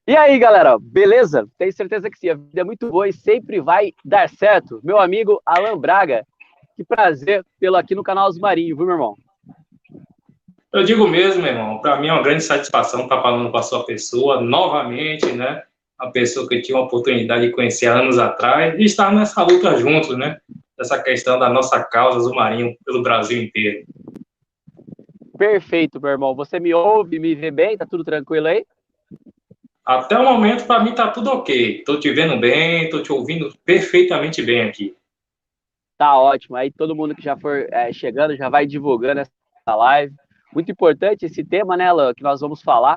E aí, galera, beleza? Tenho certeza que sim, a vida é muito boa e sempre vai dar certo. Meu amigo Alan Braga, que prazer tê-lo aqui no canal Os Marinhos, viu, meu irmão? Eu digo mesmo, meu irmão, para mim é uma grande satisfação estar falando com a sua pessoa novamente, né? A pessoa que eu tive a oportunidade de conhecer há anos atrás e estar nessa luta juntos, né? Essa questão da nossa causa do Marinho pelo Brasil inteiro. Perfeito, meu irmão. Você me ouve, me vê bem? Tá tudo tranquilo aí? Até o momento, para mim, tá tudo ok. Estou te vendo bem, estou te ouvindo perfeitamente bem aqui. Tá ótimo. Aí todo mundo que já for chegando já vai divulgando essa live. Muito importante esse tema, né, Alan, que nós vamos falar,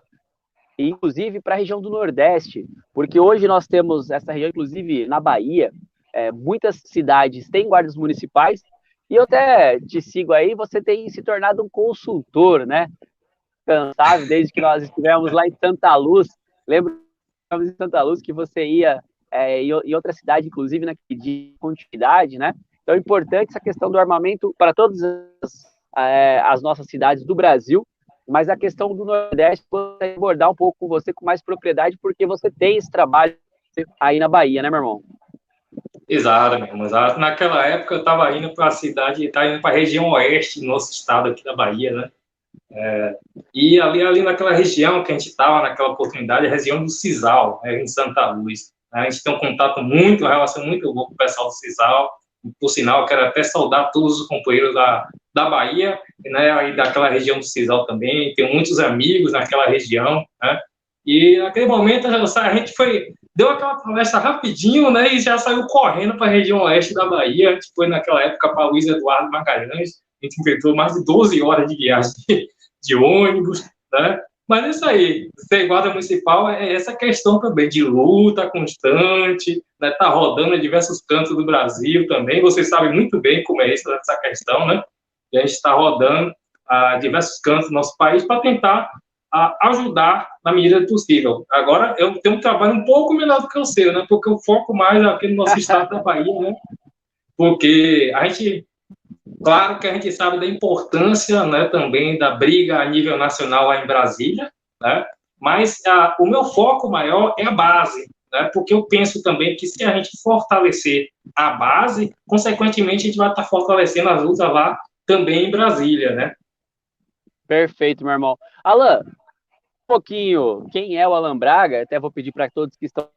e inclusive para a região do Nordeste, porque hoje nós temos essa região, inclusive na Bahia, muitas cidades têm guardas municipais, e eu até te sigo aí, você tem se tornado um consultor, né? Cansado, desde que nós estivemos lá em Santa Luz, lembro em Santa Luz que você ia em outra cidade, inclusive, naquele dia de continuidade, né? Então é importante essa questão do armamento para todas as nossas cidades do Brasil, mas a questão do Nordeste, vou abordar um pouco com você com mais propriedade, porque você tem esse trabalho aí na Bahia, né, meu irmão? Exato, meu irmão, exato. Naquela época eu estava indo para a cidade, estava indo para a região oeste do nosso estado aqui da Bahia, né? E ali naquela região que a gente estava, naquela oportunidade, a região do Cisal, né, em Santa Luz. A gente tem um contato muito, uma relação muito boa com o pessoal do Cisal. Por sinal, eu quero até saudar todos os companheiros da Bahia, né, e daquela região do Cisal também. Tenho muitos amigos naquela região, né? E naquele momento a gente deu aquela palestra rapidinho, né, e já saiu correndo para a região oeste da Bahia. A gente foi naquela época para Luiz Eduardo Magalhães. A gente enfrentou mais de 12 horas de viagem de ônibus, né? Mas isso aí, ser guarda municipal é essa questão também de luta constante, né? Tá rodando em diversos cantos do Brasil também. Vocês sabem muito bem como é isso, essa questão, né? E a gente está rodando a diversos cantos do nosso país para tentar ajudar na medida do possível. Agora, eu tenho um trabalho um pouco menor do que o seu, né? Porque eu foco mais aqui no nosso estado da Bahia, né? Porque a gente claro que a gente sabe da importância, né, também da briga a nível nacional lá em Brasília, né, mas o meu foco maior é a base, né, porque eu penso também que se a gente fortalecer a base, consequentemente a gente vai estar fortalecendo as lutas lá também em Brasília, né? Perfeito, meu irmão. Alan, um pouquinho, quem é o Alan Braga? Até vou pedir para todos que estão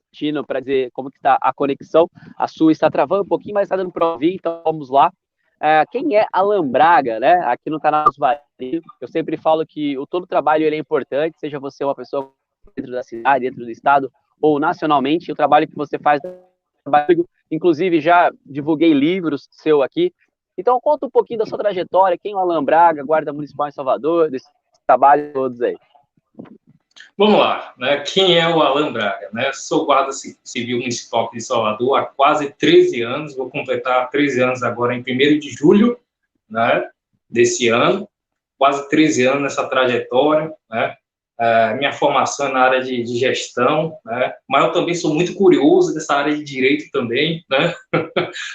assistindo para dizer como que está a conexão. A sua está travando um pouquinho, mas está dando para ouvir, então vamos lá. Quem é Alan Braga, né? Aqui no canal dos Varinhos, eu sempre falo que todo o trabalho ele é importante, seja você uma pessoa dentro da cidade, dentro do estado ou nacionalmente, o trabalho que você faz, inclusive já divulguei livros seu aqui. Então conta um pouquinho da sua trajetória, quem é o Alan Braga, guarda municipal em Salvador, desse trabalho todos aí. Vamos lá, né? Quem é o Alan Braga? Né? Sou guarda civil municipal de Salvador há quase 13 anos, vou completar 13 anos agora em 1º de julho, né, desse ano, quase 13 anos nessa trajetória, né? Minha formação é na área de gestão, né? Mas eu também sou muito curioso dessa área de direito também, né?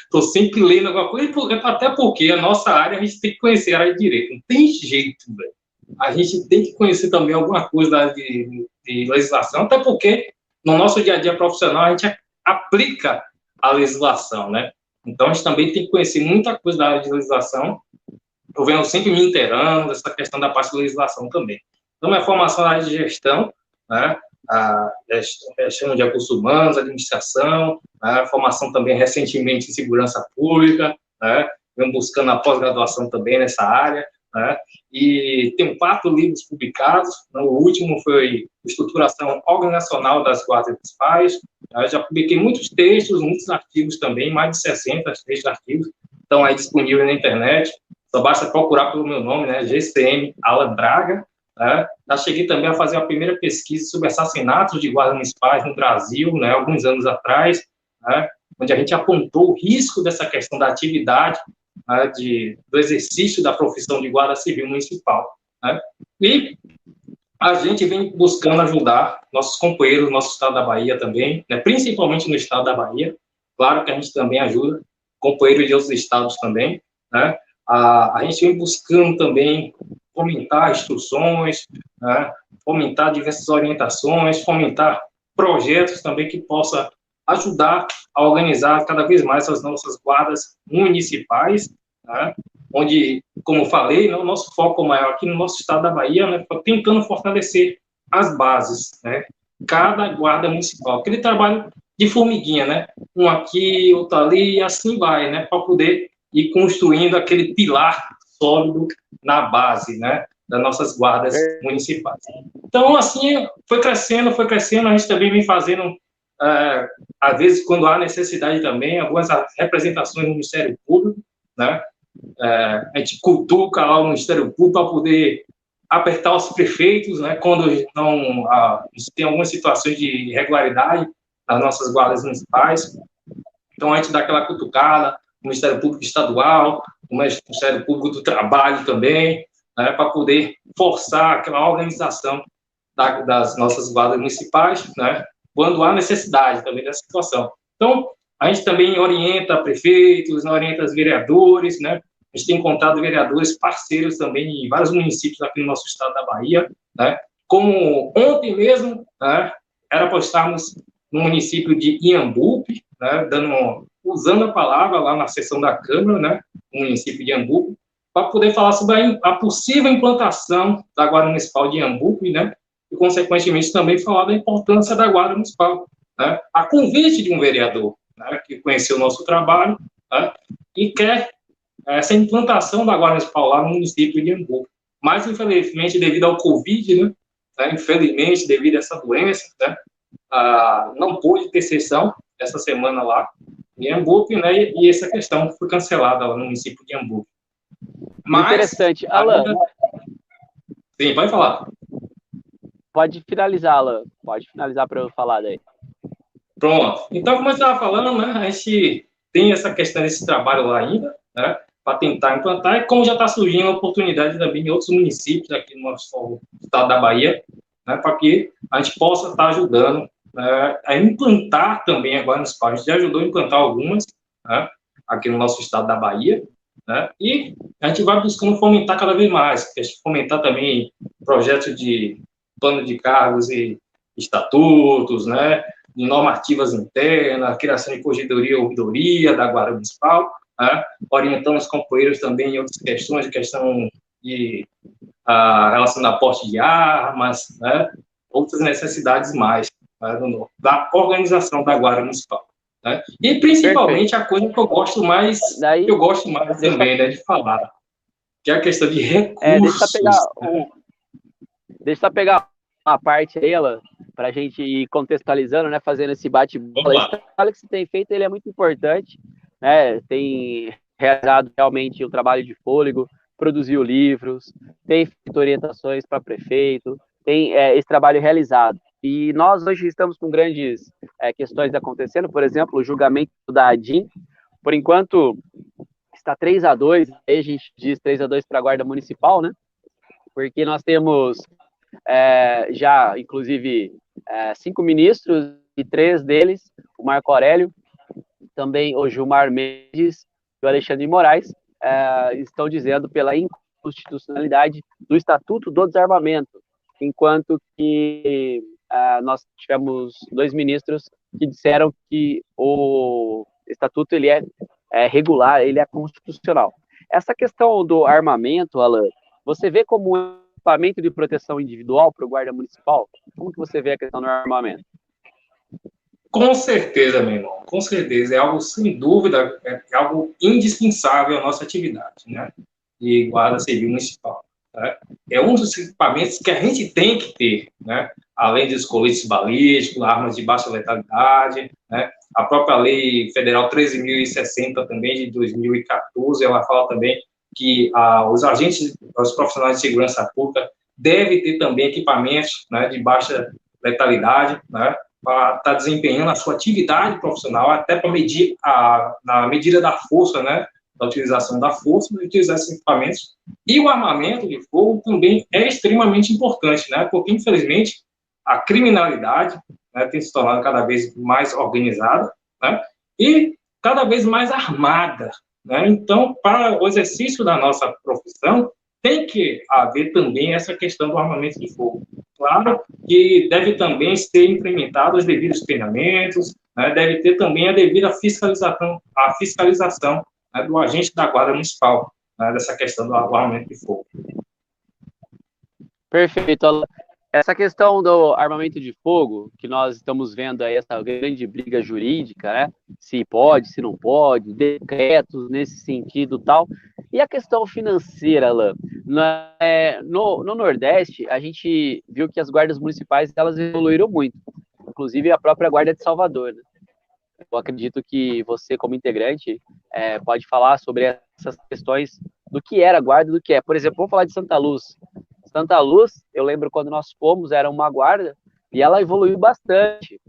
Estou sempre lendo alguma coisa, até porque a nossa área a gente tem que conhecer a área de direito, não tem jeito, velho. A gente tem que conhecer também alguma coisa da área de legislação, até porque no nosso dia a dia profissional a gente aplica a legislação, né? Então a gente também tem que conhecer muita coisa da área de legislação. Eu venho sempre me inteirando dessa questão da parte de legislação também. Então, minha formação na área de gestão, né, a gestão de recursos humanos, administração, né, formação também recentemente em segurança pública, né, venho buscando a pós-graduação também nessa área, né, e tenho 4 livros publicados, né, o último foi Estruturação Organizacional das Guardas Municipais, né, já publiquei muitos textos, muitos artigos também, mais de 60 textos artigos, estão aí disponíveis na internet, só basta procurar pelo meu nome, né, GCM Alan Braga, né? Já cheguei também a fazer a primeira pesquisa sobre assassinatos de guardas municipais no Brasil, né, alguns anos atrás, né, onde a gente apontou o risco dessa questão da atividade, né, do exercício da profissão de guarda civil municipal. Né? E a gente vem buscando ajudar nossos companheiros, nosso estado da Bahia também, né, principalmente no estado da Bahia. Claro que a gente também ajuda companheiros de outros estados também, né? A gente vem buscando também fomentar instruções, né? fomentar diversas orientações, fomentar projetos também que possa ajudar a organizar cada vez mais as nossas guardas municipais, né? Onde, como falei, né, o nosso foco maior aqui no nosso estado da Bahia, né, foi tentando fortalecer as bases, né? Cada guarda municipal, aquele trabalho de formiguinha, né? Um aqui, outro ali, e assim vai, né? Para poder ir construindo aquele pilar sólido na base, né? Das nossas guardas municipais. Então, assim, foi crescendo, a gente também vem fazendo, às vezes, quando há necessidade também, algumas representações no Ministério Público, né? A gente cutuca lá o Ministério Público para poder apertar os prefeitos, né? Quando não tem algumas situações de irregularidade nas nossas guardas municipais. Então, a gente dá aquela cutucada, o Ministério Público Estadual, o Ministério Público do Trabalho também, né, para poder forçar aquela organização das nossas guardas municipais, né, quando há necessidade também dessa situação. Então, a gente também orienta prefeitos, orienta os vereadores, né, a gente tem encontrado vereadores parceiros também em vários municípios aqui no nosso estado da Bahia, né, como ontem mesmo, né, era para estarmos no município de Iambupe, né, usando a palavra lá na sessão da Câmara, né, no município de Iambupe, para poder falar sobre a possível implantação da Guarda Municipal de Iambupe, né, e, consequentemente, também falar da importância da Guarda Municipal, né, a convite de um vereador, né, que conheceu o nosso trabalho, né, e quer essa implantação da Guarda Municipal lá no município de Iambupe. Mas, infelizmente, devido ao Covid, né, infelizmente, devido a essa doença, né, não pôde ter sessão essa semana lá em Iambupe, né, e essa questão foi cancelada lá no município de Iambupe. Mas, interessante. Alan, sim, pode falar. Pode finalizar, Alan. Pode finalizar para eu falar daí. Pronto. Então, como eu estava falando, né, a gente tem essa questão desse trabalho lá ainda, né, para tentar implantar, e como já está surgindo a oportunidade também em outros municípios aqui no nosso estado da Bahia, né, para que a gente possa estar ajudando a implantar também a Guarda Municipal. A gente já ajudou a implantar algumas, né, aqui no nosso estado da Bahia, né, e a gente vai buscando fomentar cada vez mais, fomentar também projetos de plano de cargos e estatutos, né, de normativas internas, criação de corregedoria e ouvidoria da Guarda Municipal, né, orientando os companheiros também em outras questões, de questão de relação da porte de armas, né, outras necessidades mais, né, da organização da Guarda Municipal. Né? E, principalmente, perfeito, a coisa que eu gosto mais, também, né, de falar, que é a questão de recursos. Deixa eu pegar uma parte aí, ela, para a gente ir contextualizando, né, fazendo esse bate-bola. Esse trabalho que você tem feito, ele é muito importante, né, tem realizado realmente o trabalho de fôlego, produziu livros, tem feito orientações para prefeito, tem esse trabalho realizado. E nós hoje estamos com grandes questões acontecendo, por exemplo, o julgamento da ADIM, por enquanto está 3-2, aí a gente diz 3-2 para a Guarda Municipal, né, porque nós temos já, inclusive, 5 ministros, e 3 deles, o Marco Aurélio, também o Gilmar Mendes e o Alexandre de Moraes, estão dizendo pela inconstitucionalidade do Estatuto do Desarmamento, enquanto que nós tivemos 2 ministros que disseram que o Estatuto ele é regular, ele é constitucional. Essa questão do armamento, Alan, você vê como equipamento de proteção individual para o guarda municipal? Como que você vê a questão do armamento? Com certeza, meu irmão, com certeza. É algo, sem dúvida, é algo indispensável à nossa atividade, né? De guarda civil municipal. Né? É um dos equipamentos que a gente tem que ter, né? Além dos coletes balísticos, armas de baixa letalidade, né? A própria Lei Federal 13.060, também de 2014, ela fala também que os agentes, os profissionais de segurança pública devem ter também equipamentos, né, de baixa letalidade, né, para estar desempenhando a sua atividade profissional, até para medir na medida da força, né, da utilização da força, de utilizar esses equipamentos. E o armamento de fogo também é extremamente importante, né, porque, infelizmente, a criminalidade, né, tem se tornado cada vez mais organizada, né, e cada vez mais armada. Né? Então, para o exercício da nossa profissão, tem que haver também essa questão do armamento de fogo. Claro que deve também ser implementado os devidos treinamentos, né, deve ter também a devida fiscalização, né, do agente da Guarda Municipal, né, dessa questão do armamento de fogo. Perfeito, Alan. Essa questão do armamento de fogo, que nós estamos vendo aí essa grande briga jurídica, né? Se pode, se não pode, decretos nesse sentido tal. E a questão financeira, Alan? No Nordeste, a gente viu que as guardas municipais elas evoluíram muito, inclusive a própria Guarda de Salvador, né? Eu acredito que você, como integrante, pode falar sobre essas questões do que era a guarda e do que é. Por exemplo, vamos falar de Santa Luz. Santa Luz, eu lembro quando nós fomos, era uma guarda e ela evoluiu bastante.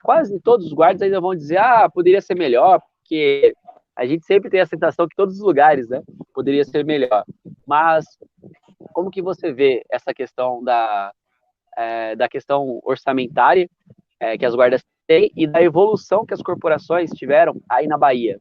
Quase todos os guardas ainda vão dizer, poderia ser melhor, porque a gente sempre tem a sensação que todos os lugares, né, poderia ser melhor. Mas como que você vê essa questão da questão orçamentária que as guardas têm e da evolução que as corporações tiveram aí na Bahia?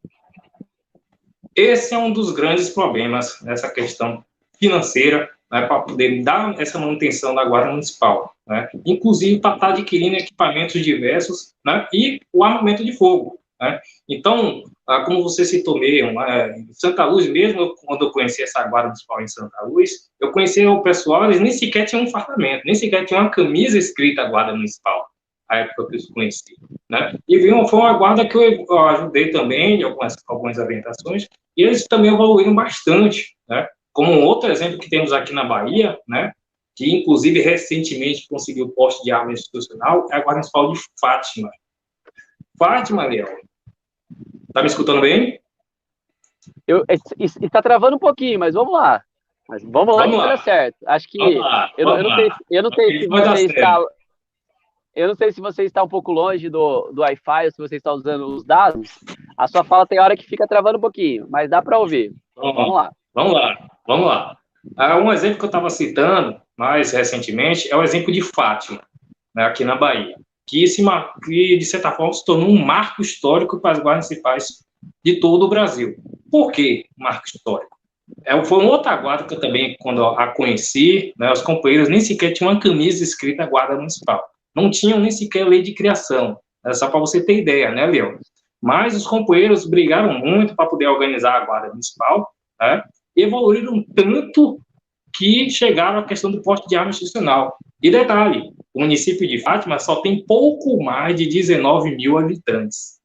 Esse é um dos grandes problemas nessa questão financeira, né, para poder dar essa manutenção da Guarda Municipal, né, inclusive para estar adquirindo equipamentos diversos, né, e o armamento de fogo. Né. Então, como você citou mesmo, em Santa Luz mesmo, quando eu conheci essa Guarda Municipal em Santa Luz, eu conheci o pessoal, eles nem sequer tinham um fardamento, nem sequer tinham uma camisa escrita Guarda Municipal, a época que eu conheci. Né. E foi uma guarda que eu ajudei também em algumas orientações, e eles também evoluíram bastante, né. Como um outro exemplo que temos aqui na Bahia, né, que inclusive recentemente conseguiu o poste de arma institucional, é a Guarda Municipal de Fátima. Fátima, Léo, tá me escutando bem? Está travando um pouquinho, mas vamos lá. Vamos lá que vai dar certo. Acho que eu não sei se você está um pouco longe do Wi-Fi ou se você está usando os dados. A sua fala tem hora que fica travando um pouquinho, mas dá para ouvir. Vamos lá. Vamos lá. Um exemplo que eu estava citando mais recentemente é o exemplo de Fátima, né, aqui na Bahia, que de certa forma se tornou um marco histórico para as guardas municipais de todo o Brasil. Por que marco histórico? Foi uma outra guarda que eu também, quando a conheci, né, os companheiros nem sequer tinham uma camisa escrita Guarda Municipal. Não tinham nem sequer lei de criação. É só para você ter ideia, né, Leão? Mas os companheiros brigaram muito para poder organizar a Guarda Municipal, né? Evoluíram tanto que chegaram à questão do porte de arma institucional. E detalhe, o município de Fátima só tem pouco mais de 19 mil habitantes.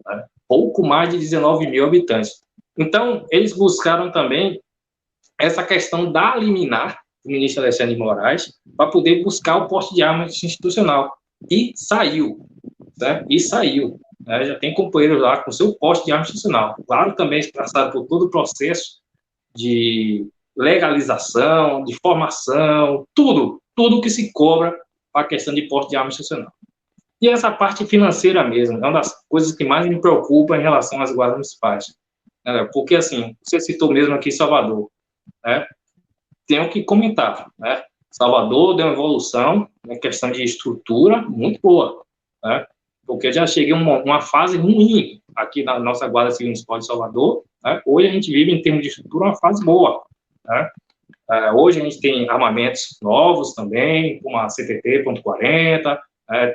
Né? Pouco mais de 19 mil habitantes. Então, eles buscaram também essa questão da liminar do ministro Alexandre de Moraes para poder buscar o porte de arma institucional. E saiu. Né? E saiu. Né? Já tem companheiros lá com seu porte de arma institucional. Claro, também passaram por todo o processo de legalização, de formação, tudo que se cobra para a questão de porte de arma institucional. E essa parte financeira mesmo, é uma das coisas que mais me preocupa em relação às guardas municipais. Né? Porque, assim, você citou mesmo aqui Salvador, né? Tenho que comentar, né? Salvador deu uma evolução na questão de estrutura muito boa, né? Porque já cheguei a uma fase ruim aqui na nossa Guarda Civil Municipal de Salvador. Né? Hoje a gente vive, em termos de estrutura, uma fase boa. Né? Hoje a gente tem armamentos novos também, como a CTT.40,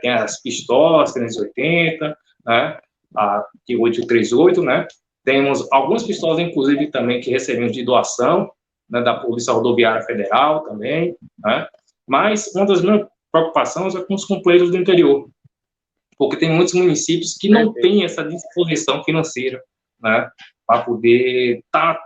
tem as pistolas 380, né? A 838, né? Temos algumas pistolas, inclusive, também que recebemos de doação, né, da Polícia Rodoviária Federal também. Né? Mas uma das minhas preocupações é com os companheiros do interior, porque tem muitos municípios que não têm essa disposição financeira, né, para poder estar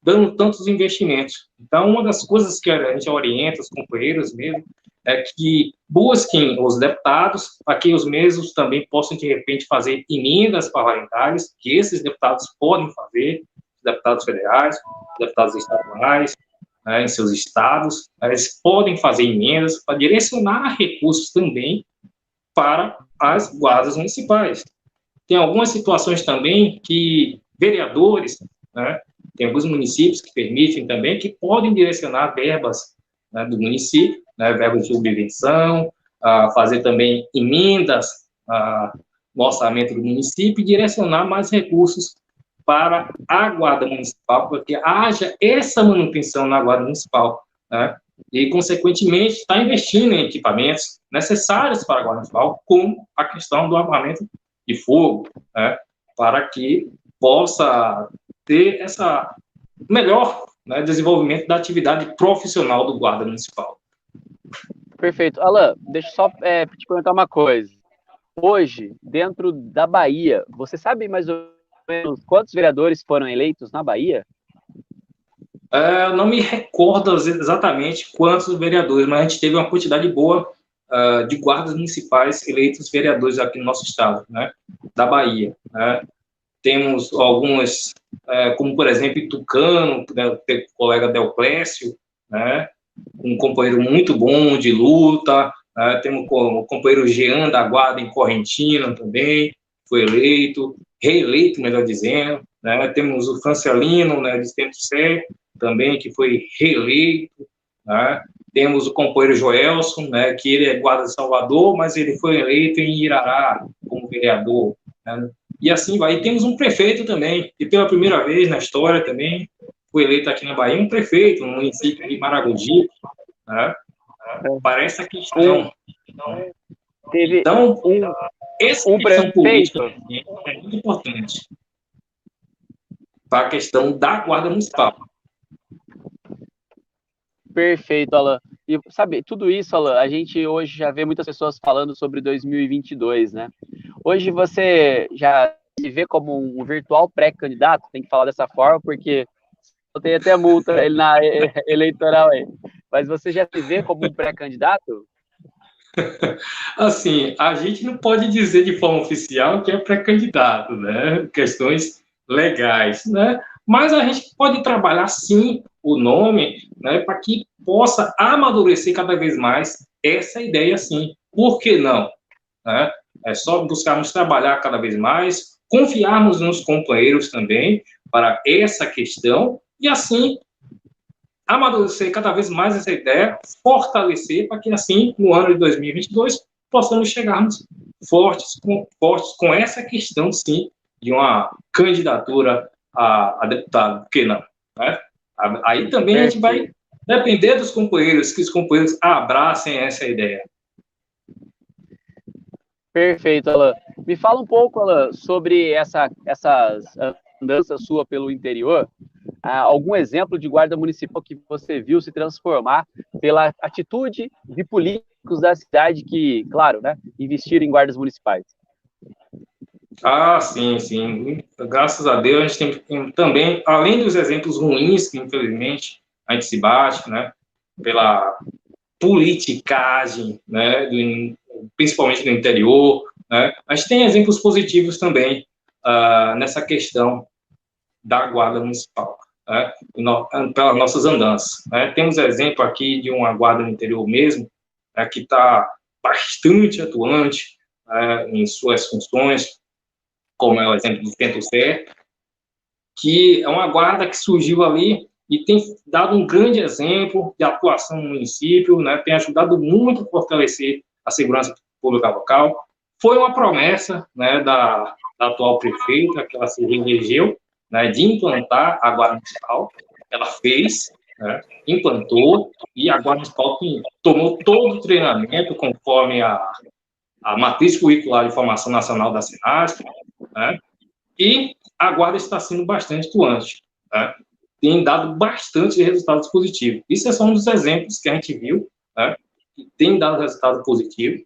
dando tantos investimentos. Então, uma das coisas que a gente orienta os companheiros mesmo é que busquem os deputados para que os mesmos também possam, de repente, fazer emendas parlamentares, que esses deputados podem fazer, deputados federais, deputados estaduais, né, em seus estados, eles podem fazer emendas para direcionar recursos também para as guardas municipais. Tem algumas situações também que vereadores, né, tem alguns municípios que permitem também, que podem direcionar verbas, né, do município, né, verbas de subvenção, fazer também emendas no orçamento do município e direcionar mais recursos para a Guarda Municipal, para que haja essa manutenção na Guarda Municipal, né? E, consequentemente, está investindo em equipamentos necessários para a Guarda Municipal, como a questão do armamento de fogo, né? Para que possa ter essa melhor, né, desenvolvimento da atividade profissional do Guarda Municipal. Perfeito. Alan, deixa eu só te perguntar uma coisa. Hoje, dentro da Bahia, você sabe mais ou menos quantos vereadores foram eleitos na Bahia? Eu não me recordo exatamente quantos vereadores, mas a gente teve uma quantidade boa de guardas municipais eleitos vereadores aqui no nosso estado, né, da Bahia, né. Temos algumas, como, por exemplo, Tucano, né, o colega Deoclésio, né, um companheiro muito bom de luta, né, temos o companheiro Jean da Guarda em Correntina também, foi eleito, reeleito, melhor dizendo, né, temos o Francelino, né, de Centro Sé, também, que foi reeleito, né, temos o companheiro Joelson, né, que ele é guarda de Salvador, mas ele foi eleito em Irará como vereador, né, e assim vai. E temos um prefeito também, que pela primeira vez na história também foi eleito aqui na Bahia, um prefeito, no município de Maragogi, né, para essa questão. Teve Então, essa questão prefeito. política é muito importante para a questão da Guarda Municipal. Perfeito, Alan. E, sabe, tudo isso, Alan, a gente hoje já vê muitas pessoas falando sobre 2022, né? Hoje você já se vê como um virtual pré-candidato, tem que falar dessa forma, porque eu tenho até multa ele na eleitoral aí. Mas você já se vê como um pré-candidato? Assim, a gente não pode dizer de forma oficial que é pré-candidato, né? Questões legais, né? Mas a gente pode trabalhar, sim, o nome, né, para que possa amadurecer cada vez mais essa ideia, sim. Por que não? Né? É só buscarmos trabalhar cada vez mais, confiarmos nos companheiros também para essa questão e, assim, amadurecer cada vez mais essa ideia, fortalecer para que, assim, no ano de 2022, possamos chegarmos fortes com essa questão, sim, de uma candidatura a deputado, por que não? Né? Aí também a gente vai depender dos companheiros, que os companheiros abracem essa ideia. Perfeito, Alan. Me fala um pouco, Alan, sobre essas andanças sua pelo interior. Algum exemplo de guarda municipal que você viu se transformar pela atitude de políticos da cidade que, claro, né, investiram em guardas municipais? Ah, sim, sim. Graças a Deus, a gente tem também, além dos exemplos ruins, que infelizmente a gente se bate, né, pela politicagem, né, principalmente no interior, né, a gente tem exemplos positivos também nessa questão da Guarda Municipal, né, pelas nossas andanças. Né. Temos exemplo aqui de uma guarda no interior mesmo, né, que está bastante atuante em suas funções, como é o exemplo do Centro Sé, que é uma guarda que surgiu ali e tem dado um grande exemplo de atuação no município, né, tem ajudado muito a fortalecer a segurança pública local. Foi uma promessa, né, da atual prefeita, que ela se reelegeu, né, de implantar a Guarda Municipal. Ela fez, né, implantou, e a Guarda Municipal tomou todo o treinamento conforme a Matriz Curricular de Formação Nacional da SENASP, né, e a Guarda está sendo bastante atuante, né, tem dado bastante resultados positivos. Isso é só um dos exemplos que a gente viu, né, que tem dado resultado positivo.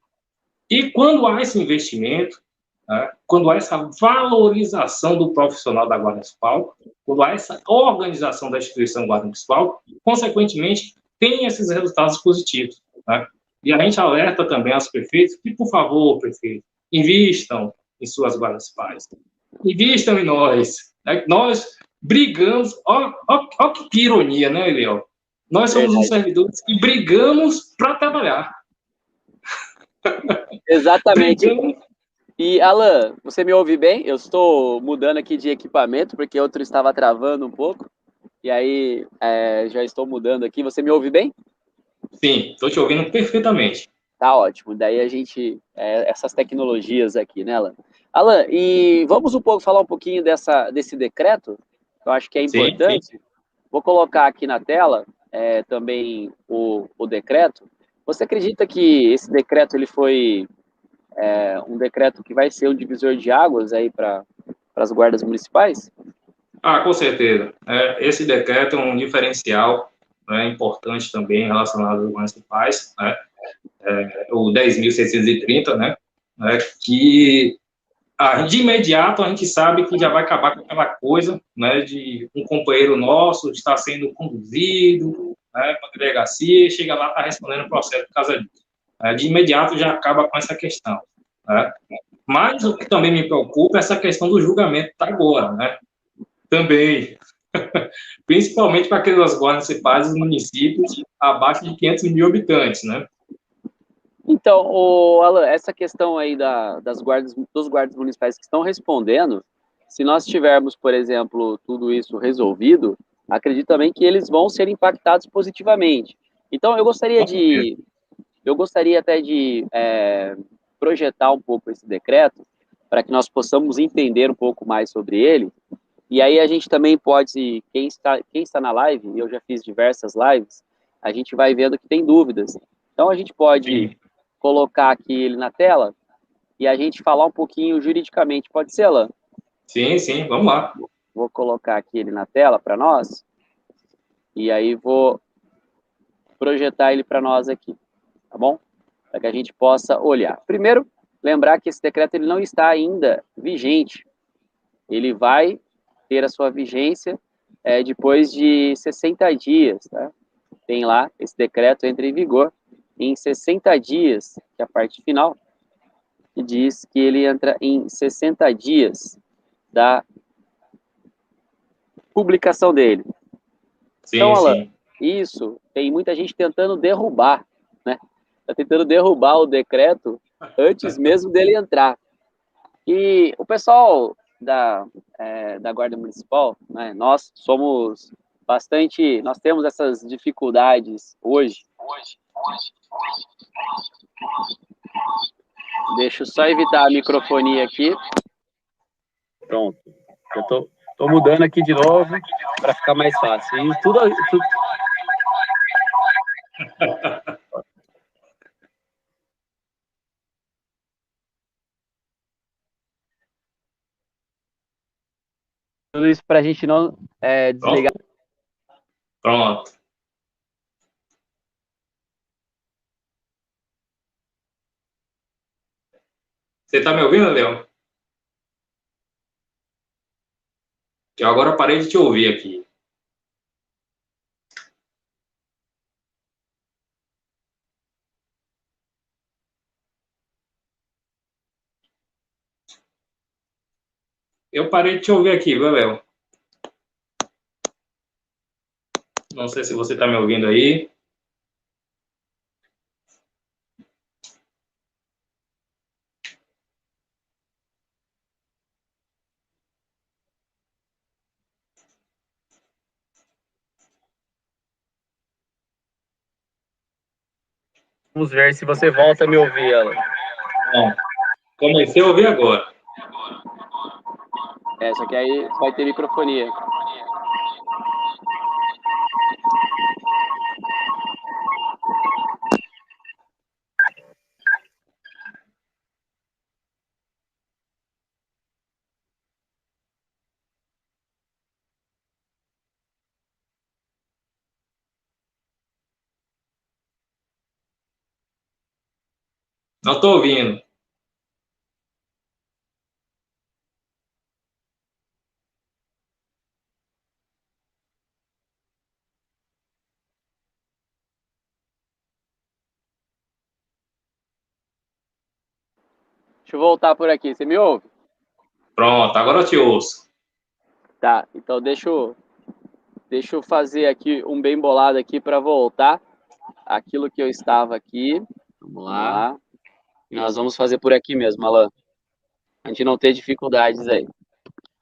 E quando há esse investimento, né, quando há essa valorização do profissional da Guarda Municipal, quando há essa organização da instituição Guarda Municipal, consequentemente, tem esses resultados positivos. Né? E a gente alerta também aos prefeitos que, por favor, prefeito, invistam em suas guardas municipais. Invistam em nós. Né? Nós brigamos, ó que ironia, né, Eliel? Nós somos uns servidores que brigamos para trabalhar. Exatamente. E, Alan, você me ouve bem? Eu estou mudando aqui de equipamento, porque outro estava travando um pouco. E aí, já estou mudando aqui. Você me ouve bem? Sim, estou te ouvindo perfeitamente. Tá ótimo. Daí a gente... essas tecnologias aqui, né, Alan? Alan, e vamos falar um pouquinho desse decreto, que eu acho que é Sim, importante. Sim. Vou colocar aqui na tela também o decreto. Você acredita que esse decreto ele foi um decreto que vai ser um divisor de águas aí para as guardas municipais? com certeza. Esse decreto é um diferencial, né, importante também relacionado aos municipais, né, o 10.630, né, que de imediato a gente sabe que já vai acabar com aquela coisa, né, de um companheiro nosso está sendo conduzido, né, para a delegacia e chega lá está respondendo o processo por causa disso. De imediato já acaba com essa questão, né? Mas o que também me preocupa é essa questão do julgamento tá agora, né? Também, principalmente para aquelas guardas municipais dos municípios abaixo de 500 mil habitantes, né? Então, Alan, essa questão aí dos guardas municipais que estão respondendo, se nós tivermos, por exemplo, tudo isso resolvido, acredito também que eles vão ser impactados positivamente. Então, eu gostaria até de projetar um pouco esse decreto para que nós possamos entender um pouco mais sobre ele. E aí a gente também pode, quem está na live, eu já fiz diversas lives, a gente vai vendo que tem dúvidas. Então a gente pode Sim, colocar aqui ele na tela e a gente falar um pouquinho juridicamente. Pode ser, Alan? sim, vamos lá. Vou colocar aqui ele na tela para nós e aí vou projetar ele para nós aqui, tá bom? Para que a gente possa olhar. Primeiro, lembrar que esse decreto ele não está ainda vigente. Ele vai ter a sua vigência depois de 60 dias, tá? Tem lá, esse decreto entra em vigor em 60 dias, que é a parte final, que diz que ele entra em 60 dias da publicação dele. Então, Alan, Sim. isso tem muita gente tentando derrubar, né? Está tentando derrubar o decreto antes mesmo dele entrar. E o pessoal da Guarda Municipal, né, nós somos nós temos essas dificuldades hoje. Deixa eu só evitar a microfonia aqui. Pronto. Eu tô mudando aqui de novo para ficar mais fácil. E tudo. Tudo isso para a gente não desligar. Pronto. Você está me ouvindo, Leão? Eu agora parei de te ouvir aqui. Eu parei de te ouvir aqui, viu, Léo? Não sei se você está me ouvindo aí. Vamos ver se você volta a me ouvir, Alan. Bom, comecei a ouvir agora. Só que aí vai ter microfonia. Não estou ouvindo. Deixa eu voltar por aqui. Você me ouve? Pronto, agora eu te ouço. Tá, então deixa eu fazer aqui um bem bolado aqui para voltar aquilo que eu estava aqui. Vamos lá. E nós vamos fazer por aqui mesmo, Alan. A gente não ter dificuldades aí.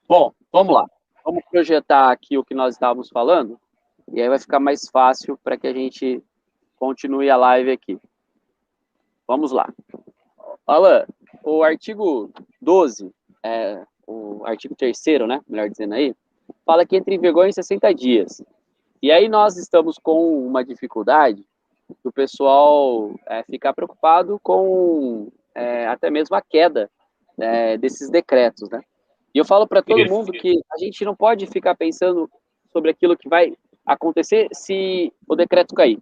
Bom, vamos lá. Vamos projetar aqui o que nós estávamos falando e aí vai ficar mais fácil para que a gente continue a live aqui. Vamos lá. Alan, o artigo 12, o artigo 3º, né, melhor dizendo aí, fala que entra em vigor em 60 dias. E aí nós estamos com uma dificuldade do pessoal ficar preocupado com até mesmo a queda desses decretos, né? E eu falo para todo mundo que a gente não pode ficar pensando sobre aquilo que vai acontecer se o decreto cair.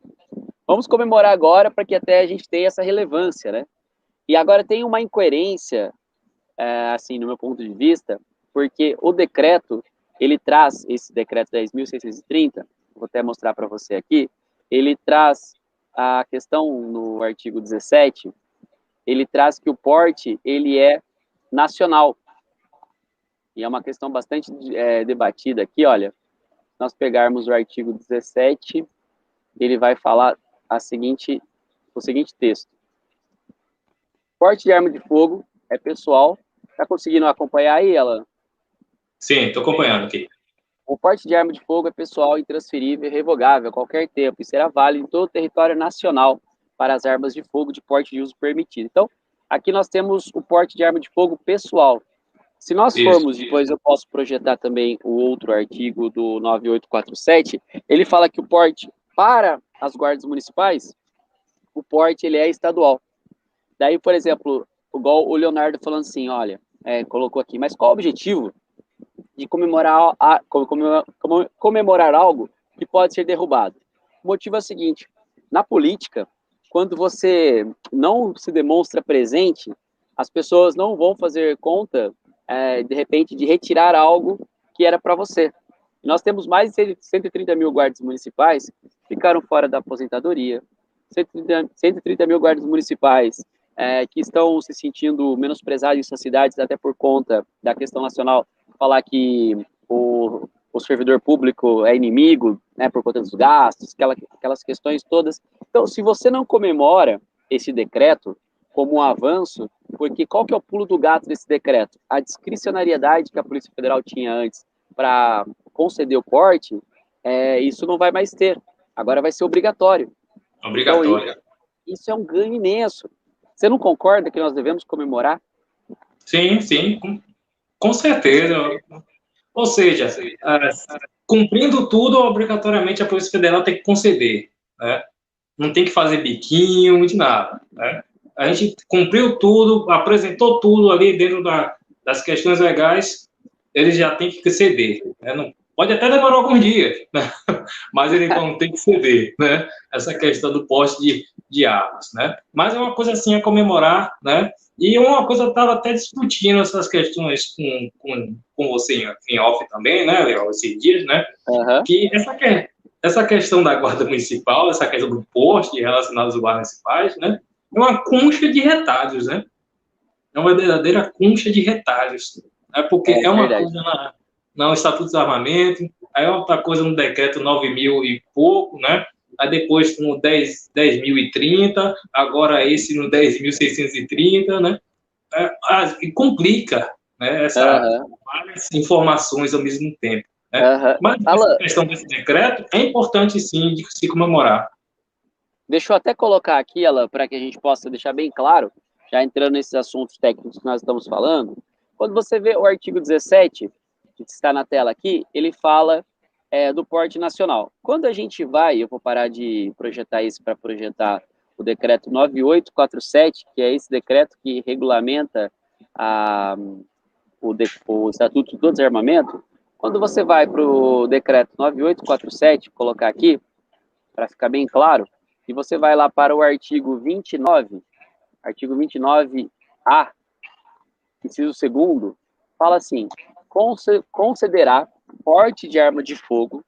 Vamos comemorar agora para que até a gente tenha essa relevância, né? E agora tem uma incoerência, assim, no meu ponto de vista, porque o decreto, ele traz, esse decreto 10.630, vou até mostrar para você aqui, ele traz a questão no artigo 17, ele traz que o porte, ele é nacional. E é uma questão bastante debatida aqui, olha, se nós pegarmos o artigo 17, ele vai falar o seguinte texto. Porte de arma de fogo é pessoal. Está conseguindo acompanhar aí, Alan? Sim, estou acompanhando aqui. O porte de arma de fogo é pessoal, intransferível e revogável a qualquer tempo e será válido em todo o território nacional para as armas de fogo de porte de uso permitido. Então, aqui nós temos o porte de arma de fogo pessoal. Se nós formos, depois eu posso projetar também o outro artigo do 9847, ele fala que o porte para as guardas municipais, o porte ele é estadual. Daí, por exemplo, igual o Leonardo falando assim, olha, colocou aqui, mas qual o objetivo de comemorar algo que pode ser derrubado? O motivo é o seguinte, na política, quando você não se demonstra presente, as pessoas não vão fazer conta, de repente, de retirar algo que era para você. Nós temos mais de 130 mil guardas municipais que ficaram fora da aposentadoria, 130 mil guardas municipais que estão se sentindo menosprezados em suas cidades, até por conta da questão nacional, falar que o servidor público é inimigo, né, por conta dos gastos, aquelas questões todas. Então, se você não comemora esse decreto como um avanço, porque qual que é o pulo do gato desse decreto? A discricionariedade que a Polícia Federal tinha antes para conceder o porte, isso não vai mais ter. Agora vai ser obrigatório. Obrigatório. Então, isso é um ganho imenso. Você não concorda que nós devemos comemorar? Sim, com certeza. Ou seja, cumprindo tudo, obrigatoriamente a Polícia Federal tem que conceder, né? Não tem que fazer biquinho de nada, né? A gente cumpriu tudo, apresentou tudo ali dentro das questões legais, eles já têm que ceder, né? Não, pode até demorar alguns dias, né? Mas eles vão ter que ceder, né? Essa questão do porte de armas, né? Mas é uma coisa assim a comemorar, né? E uma coisa eu estava até discutindo essas questões com você em off também, né, Léo, esses dias, né? Uhum. Que essa questão da guarda municipal, essa questão do poste relacionado às guardas municipais, né? É uma concha de retalhos, né? É uma verdadeira concha de retalhos. Né? Porque é uma coisa no Estatuto do Armamento, aí é outra coisa no Decreto 9.000 e pouco, né? Aí depois no 10.030, agora esse no 10.630, né? E complica, né? Várias informações ao mesmo tempo. Né? Mas essa questão desse decreto é importante, sim, de se comemorar. Deixa eu até colocar aqui, Alan, para que a gente possa deixar bem claro, já entrando nesses assuntos técnicos que nós estamos falando, quando você vê o artigo 17, que está na tela aqui, ele fala do porte nacional. Quando a gente vai, eu vou parar de projetar isso para projetar o decreto 9847, que é esse decreto que regulamenta o Estatuto do Desarmamento. Quando você vai para o decreto 9847, colocar aqui, para ficar bem claro, e você vai lá para o artigo 29, artigo 29A, inciso 2º, fala assim, concederá porte de arma de fogo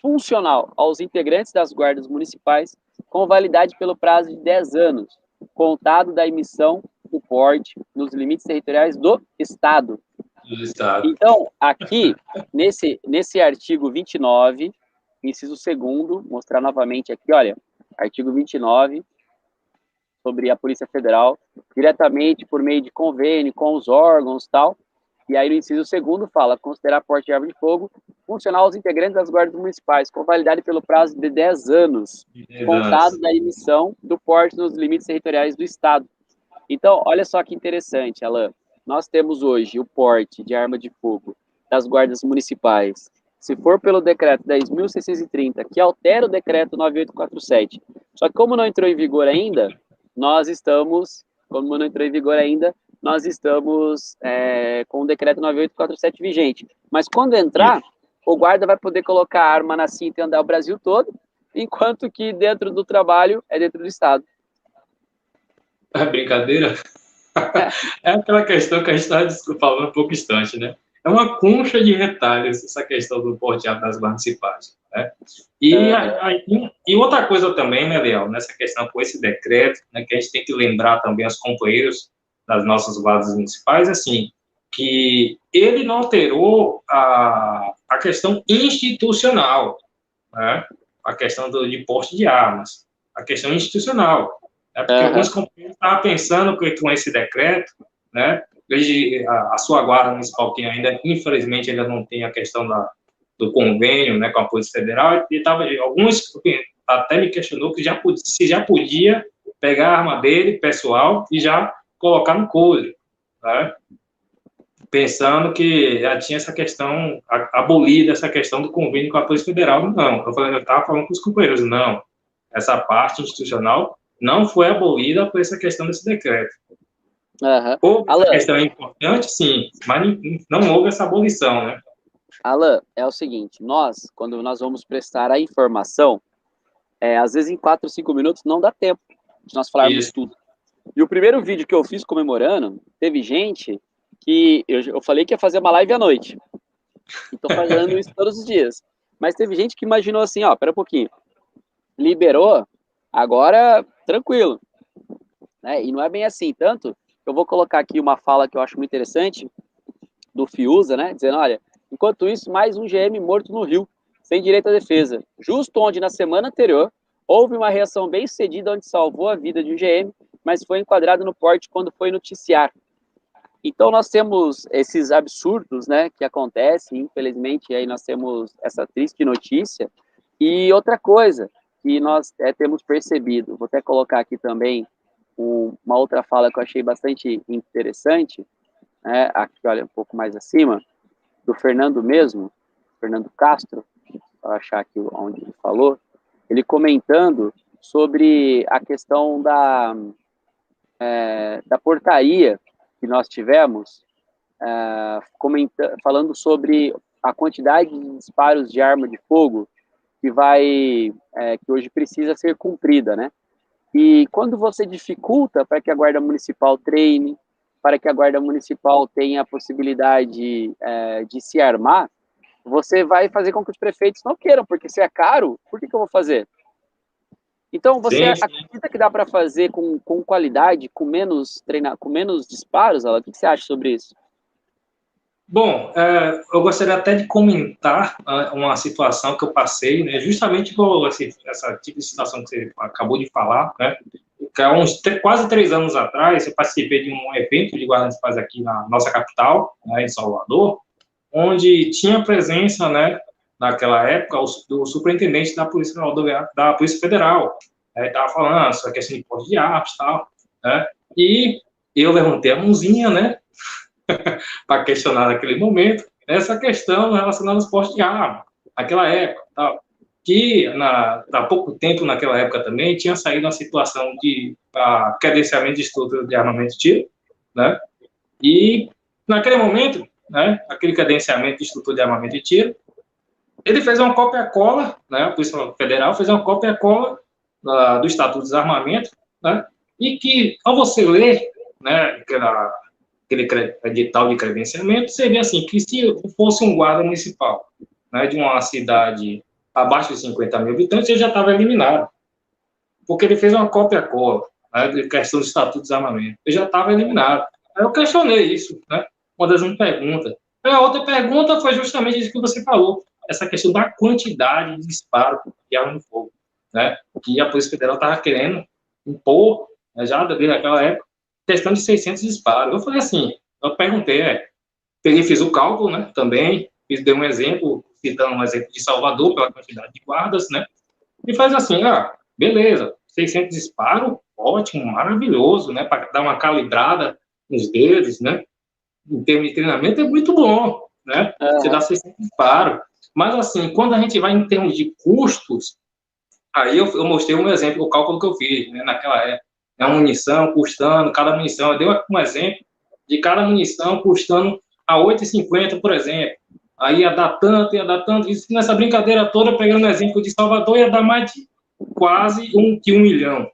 funcional aos integrantes das guardas municipais com validade pelo prazo de 10 anos, contado da emissão do porte nos limites territoriais do Estado. Então, aqui, nesse artigo 29, inciso 2º, mostrar novamente aqui, olha, artigo 29, sobre a Polícia Federal, diretamente por meio de convênio com os órgãos e tal, e aí no inciso 2º fala, considerar porte de arma de fogo funcional aos integrantes das guardas municipais, com validade pelo prazo de 10 anos, contado da emissão do porte nos limites territoriais do Estado. Então, olha só que interessante, Alan, nós temos hoje o porte de arma de fogo das guardas municipais, se for pelo decreto 10.630, que altera o decreto 9847, só que como não entrou em vigor ainda, nós estamos com o decreto 9847 vigente. Mas quando entrar, o guarda vai poder colocar a arma na cinta e andar o Brasil todo, enquanto que dentro do trabalho é dentro do Estado. É brincadeira? É aquela questão que a gente estava falando um pouco distante, né? É uma concha de retalhos essa questão do porteado das municipais, né? E outra coisa também, né, Leal, nessa questão com esse decreto, né, que a gente tem que lembrar também aos companheiros das nossas guardas municipais, assim, que ele não alterou a questão institucional, né? A questão de porte de armas, a questão institucional. Porque alguns companheiros estavam pensando que com esse decreto, né, desde a sua guarda municipal, que ainda, infelizmente, ainda não tem a questão do convênio, né, com a Polícia Federal, e alguns até me questionou que se já podia pegar a arma dele, pessoal, e já colocar no cooler, né, pensando que já tinha essa questão, abolida essa questão do convênio com a Polícia Federal. Não, eu estava falando com os companheiros, não, essa parte institucional não foi abolida por essa questão desse decreto. Houve essa questão importante, sim, mas não houve essa abolição, né? Alan, é o seguinte, quando nós vamos prestar a informação, às vezes em 4 ou 5 minutos não dá tempo de nós falarmos tudo. E o primeiro vídeo que eu fiz comemorando, teve gente que eu falei que ia fazer uma live à noite. E tô fazendo isso todos os dias. Mas teve gente que imaginou assim, pera um pouquinho. Liberou, agora tranquilo. Né? E não é bem assim. Tanto, eu vou colocar aqui uma fala que eu acho muito interessante, do Fiuza, né? Dizendo, olha, enquanto isso, mais um GM morto no Rio, sem direito à defesa. Justo onde, na semana anterior, houve uma reação bem sucedida onde salvou a vida de um GM, mas foi enquadrado no porte quando foi noticiar. Então, nós temos esses absurdos, né, que acontecem, infelizmente, aí nós temos essa triste notícia. E outra coisa que nós temos percebido, vou até colocar aqui também uma outra fala que eu achei bastante interessante, né, aqui, olha, um pouco mais acima, do Fernando mesmo, Fernando Castro, vou achar aqui onde ele falou, ele comentando sobre a questão da portaria que nós tivemos, falando sobre a quantidade de disparos de arma de fogo que hoje precisa ser cumprida, né? E quando você dificulta para que a Guarda Municipal treine, para que a Guarda Municipal tenha a possibilidade de se armar, você vai fazer com que os prefeitos não queiram, porque se é caro, por que eu vou fazer? Então, você acredita que dá para fazer com qualidade, com menos disparos, Alan? O que você acha sobre isso? Bom, eu gostaria até de comentar uma situação que eu passei, né, justamente com essa tipo de situação que você acabou de falar, né, que há quase 3 anos atrás, eu participei de um evento de guardas municipais aqui na nossa capital, né, em Salvador, onde tinha presença, né, naquela época, do superintendente da Polícia Rodoviária, da Polícia Federal, estava falando sobre a questão de porte de armas e tal, né, e eu levantei a mãozinha, né, para questionar naquele momento essa questão relacionada aos portes de arma, naquela época, tal, que há pouco tempo, naquela época também, tinha saído uma situação de credenciamento de estudo de armamento de tiro, né, e naquele momento, né, aquele credenciamento de instrutor de armamento de tiro, ele fez uma cópia-cola, né, a Polícia Federal fez uma cópia-cola do Estatuto de Desarmamento, né, e que, ao você ler, né, aquele edital de credenciamento, você vê assim, que se fosse um guarda municipal, né, de uma cidade abaixo de 50 mil habitantes, ele já estava eliminado, porque ele fez uma cópia-cola, né, de questão do Estatuto de Desarmamento, ele já estava eliminado. Aí eu questionei isso, né, uma das perguntas. A outra pergunta foi justamente isso que você falou, essa questão da quantidade de disparo de arma de fogo, né, que a Polícia Federal estava querendo impor, né, já desde aquela época, questão de 600 disparos. Eu falei assim, eu perguntei, fiz o cálculo, né, também, dei um exemplo, citando um exemplo de Salvador, pela quantidade de guardas, né, e faz assim, beleza, 600 disparos, ótimo, maravilhoso, né, para dar uma calibrada nos deles, né, em termos de treinamento, é muito bom, né? Você dá 600 disparos. Mas, assim, quando a gente vai em termos de custos, aí eu mostrei um exemplo, o cálculo que eu fiz, né, naquela época. É uma munição custando, cada munição, eu dei um exemplo de cada munição custando a 8,50, por exemplo. Aí ia dar tanto, isso nessa brincadeira toda, pegando o exemplo de Salvador, ia dar mais de quase um milhão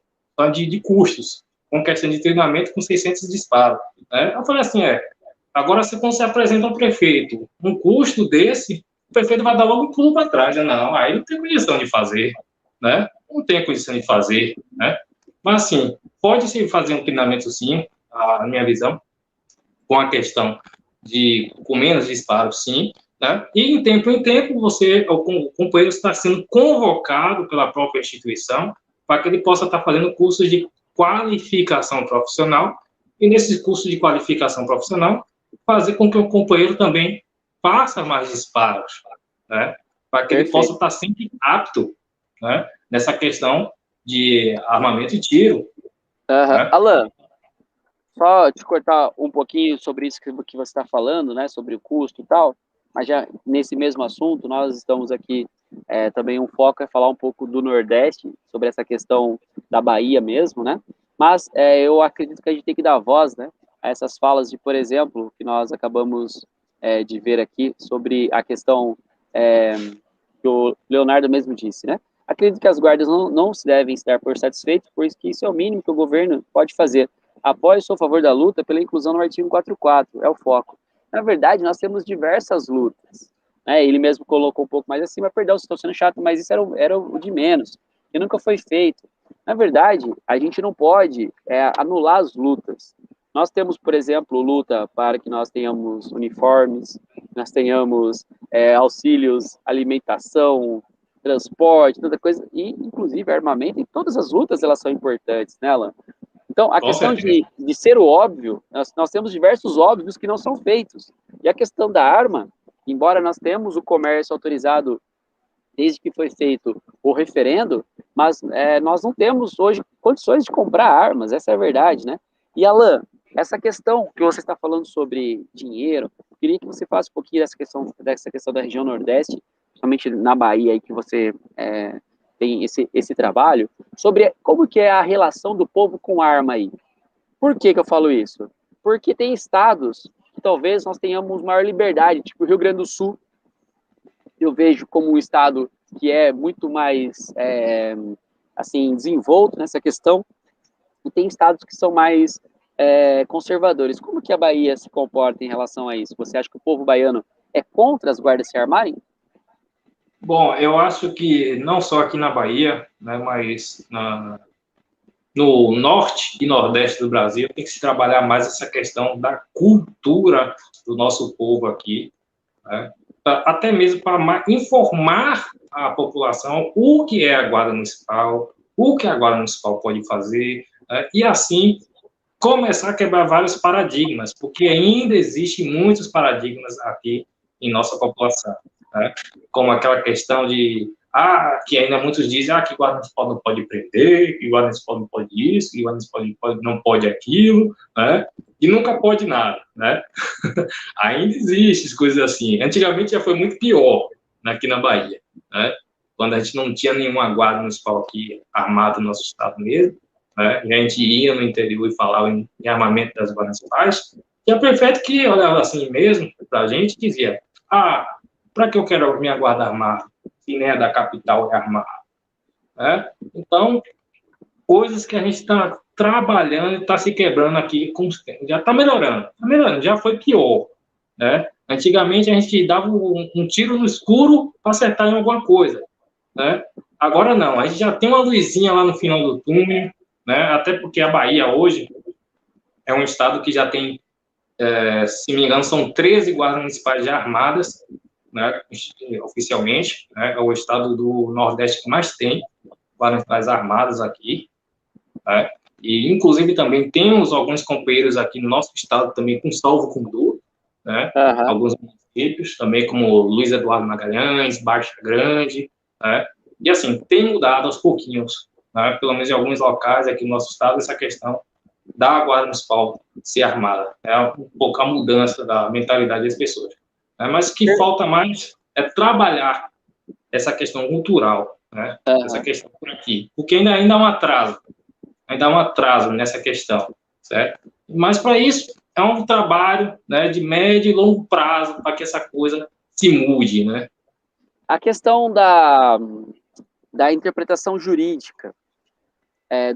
de custos, com questão de treinamento com 600 disparos. Né? Eu falei assim, agora quando você apresenta ao prefeito um custo desse, o prefeito vai dar logo um pulo para trás, né? Não, aí não tem condição de fazer, né? Não tem condição de fazer, né? Mas, assim, pode-se fazer um treinamento, sim, na minha visão, com a questão com menos disparos, sim, né? E, em tempo, o companheiro está sendo convocado pela própria instituição para que ele possa estar fazendo cursos de qualificação profissional e, nesses cursos de qualificação profissional, fazer com que o companheiro também faça mais disparos, né? Para que ele possa estar sempre apto, né? Nessa questão de armamento e tiro. Né? Alan, só te cortar um pouquinho sobre isso que você está falando, né? Sobre o custo e tal, mas já nesse mesmo assunto, nós estamos aqui, também um foco é falar um pouco do Nordeste, sobre essa questão da Bahia mesmo, né? Mas eu acredito que a gente tem que dar voz, né, a essas falas de, por exemplo, que nós acabamos de ver aqui, sobre a questão que o Leonardo mesmo disse, né? Acredito que as guardas não se devem estar por satisfeitos, pois que isso é o mínimo que o governo pode fazer. Apoio, sou a favor da luta pela inclusão no artigo 44, é o foco. Na verdade, nós temos diversas lutas. Né? Ele mesmo colocou um pouco mais acima, perdão se estou sendo chato, mas isso era o de menos, que nunca foi feito. Na verdade, a gente não pode anular as lutas. Nós temos, por exemplo, luta para que nós tenhamos uniformes, nós tenhamos auxílios, alimentação, transporte, toda coisa, e inclusive armamento, e todas as lutas elas são importantes, né, Alan? Então, a questão de ser o óbvio, nós temos diversos óbvios que não são feitos. E a questão da arma, embora nós temos o comércio autorizado desde que foi feito o referendo, mas nós não temos hoje condições de comprar armas, essa é a verdade, né? E, Alan, essa questão que você está falando sobre dinheiro, queria que você falasse um pouquinho dessa questão da região Nordeste, principalmente na Bahia, aí que você tem esse trabalho, sobre como que é a relação do povo com arma aí. Por que eu falo isso? Porque tem estados que talvez nós tenhamos maior liberdade, tipo o Rio Grande do Sul, eu vejo como um estado que é muito mais assim, desenvolto nessa questão, e tem estados que são mais conservadores. Como que a Bahia se comporta em relação a isso? Você acha que o povo baiano é contra as guardas se armarem? Bom, eu acho que não só aqui na Bahia, né, mas no norte e nordeste do Brasil tem que se trabalhar mais essa questão da cultura do nosso povo aqui, né, até mesmo para informar a população o que é a Guarda Municipal, o que a Guarda Municipal pode fazer, né, e assim começar a quebrar vários paradigmas, porque ainda existem muitos paradigmas aqui em nossa população, né? Como aquela questão de que ainda muitos dizem que guarda municipal não pode prender, que guarda municipal não pode isso, que guarda municipal não pode aquilo, né? E nunca pode nada, né? Ainda existem coisas assim. Antigamente já foi muito pior, né, aqui na Bahia, né? Quando a gente não tinha nenhuma guarda municipal aqui armada no nosso estado mesmo, né? E a gente ia no interior e falava em armamento das guardas municipais, e a prefeito que olhava assim mesmo para a gente dizia: para que eu quero minha guarda armada, se nem é da capital é armada? Né? Então, coisas que a gente está trabalhando e está se quebrando aqui, já está melhorando, já foi pior. Né? Antigamente a gente dava um tiro no escuro para acertar em alguma coisa. Né? Agora não, a gente já tem uma luzinha lá no final do túnel, né? Até porque a Bahia hoje é um estado que já tem, se me engano, são 13 guardas municipais já armadas, né? Oficialmente, né? É o estado do Nordeste que mais tem guardas municipais armadas aqui, né? E inclusive também temos alguns companheiros aqui no nosso estado também com salvo-conduto, né? Alguns municípios também, como Luiz Eduardo Magalhães, Baixa Grande, né? E assim, tem mudado aos pouquinhos, né? Pelo menos em alguns locais aqui no nosso estado, essa questão da Guarda Municipal ser armada. É um pouco a mudança da mentalidade das pessoas. Mas o que falta mais é trabalhar essa questão cultural, né? Essa questão por aqui. Porque ainda há um atraso nessa questão, certo? Mas para isso é um trabalho, né, de médio e longo prazo para que essa coisa se mude, né? A questão da interpretação jurídica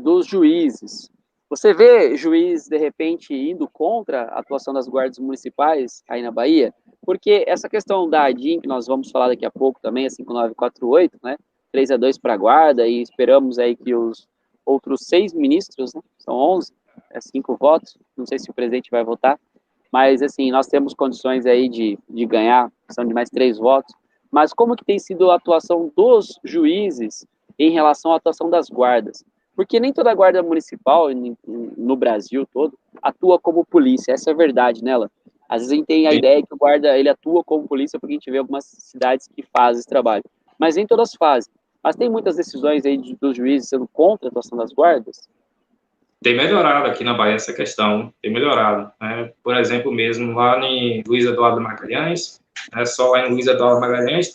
dos juízes. Você vê juiz, de repente, indo contra a atuação das guardas municipais aí na Bahia? Porque essa questão da ADIM, que nós vamos falar daqui a pouco também, a 5948, né? 3-2 para a guarda, e esperamos aí que os outros 6 ministros, né? São 11, 5 votos, não sei se o presidente vai votar, mas, assim, nós temos condições aí de ganhar, são de mais 3 votos, mas como que tem sido a atuação dos juízes em relação à atuação das guardas? Porque nem toda guarda municipal no Brasil todo atua como polícia, essa é a verdade, né, Alan? Às vezes a gente tem a ideia que o guarda ele atua como polícia porque a gente vê algumas cidades que fazem esse trabalho, mas nem todas fazem. Mas tem muitas decisões aí dos juízes sendo contra a atuação das guardas? Tem melhorado aqui na Bahia essa questão, tem melhorado, né? Por exemplo, mesmo lá em Luiz Eduardo Magalhães, só lá em Luiz Eduardo Magalhães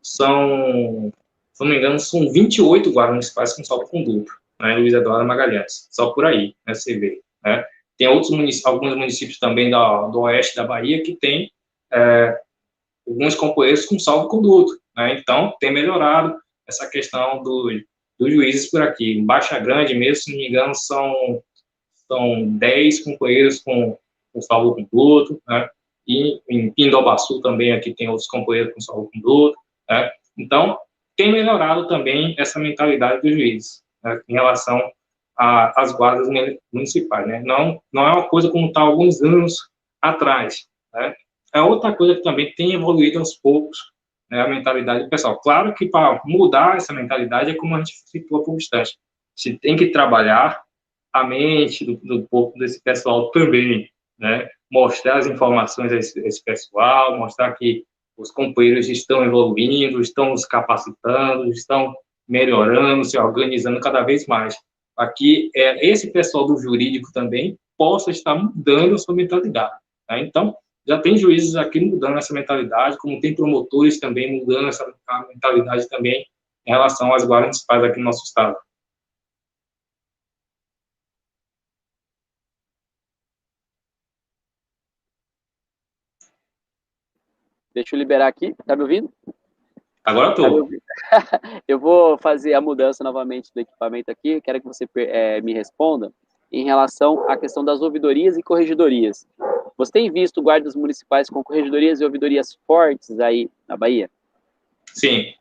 são, se não me engano, são 28 guardas municipais com salvo-conduto, né, em Luiz Eduardo Magalhães, só por aí, né, você vê, né? Tem alguns municípios também do oeste da Bahia que tem alguns companheiros com salvo-conduto, né? Então, tem melhorado essa questão dos juízes por aqui. Em Baixa Grande mesmo, se não me engano, são 10 companheiros com salvo-conduto, né? E em Pindobaçu também aqui tem outros companheiros com salvo-conduto, né? Então, tem melhorado também essa mentalidade dos juízes, né, em relação às guardas municipais, né? Não é uma coisa como está há alguns anos atrás, né? É outra coisa que também tem evoluído aos poucos, né, a mentalidade do pessoal. Claro que para mudar essa mentalidade é como a gente citou há pouco instante. Se tem que trabalhar a mente do povo desse pessoal também, né? Mostrar as informações a esse pessoal, mostrar que os companheiros estão evoluindo, estão se capacitando, estão melhorando, se organizando cada vez mais. Aqui, esse pessoal do jurídico também possa estar mudando a sua mentalidade, né? Então, já tem juízes aqui mudando essa mentalidade, como tem promotores também mudando essa mentalidade também em relação às guardas municipais aqui no nosso estado. Deixa eu liberar aqui, tá me ouvindo? Agora estou. Eu vou fazer a mudança novamente do equipamento aqui, quero que você me responda em relação à questão das ouvidorias e corregedorias. Você tem visto guardas municipais com corregedorias e ouvidorias fortes aí na Bahia? Sim.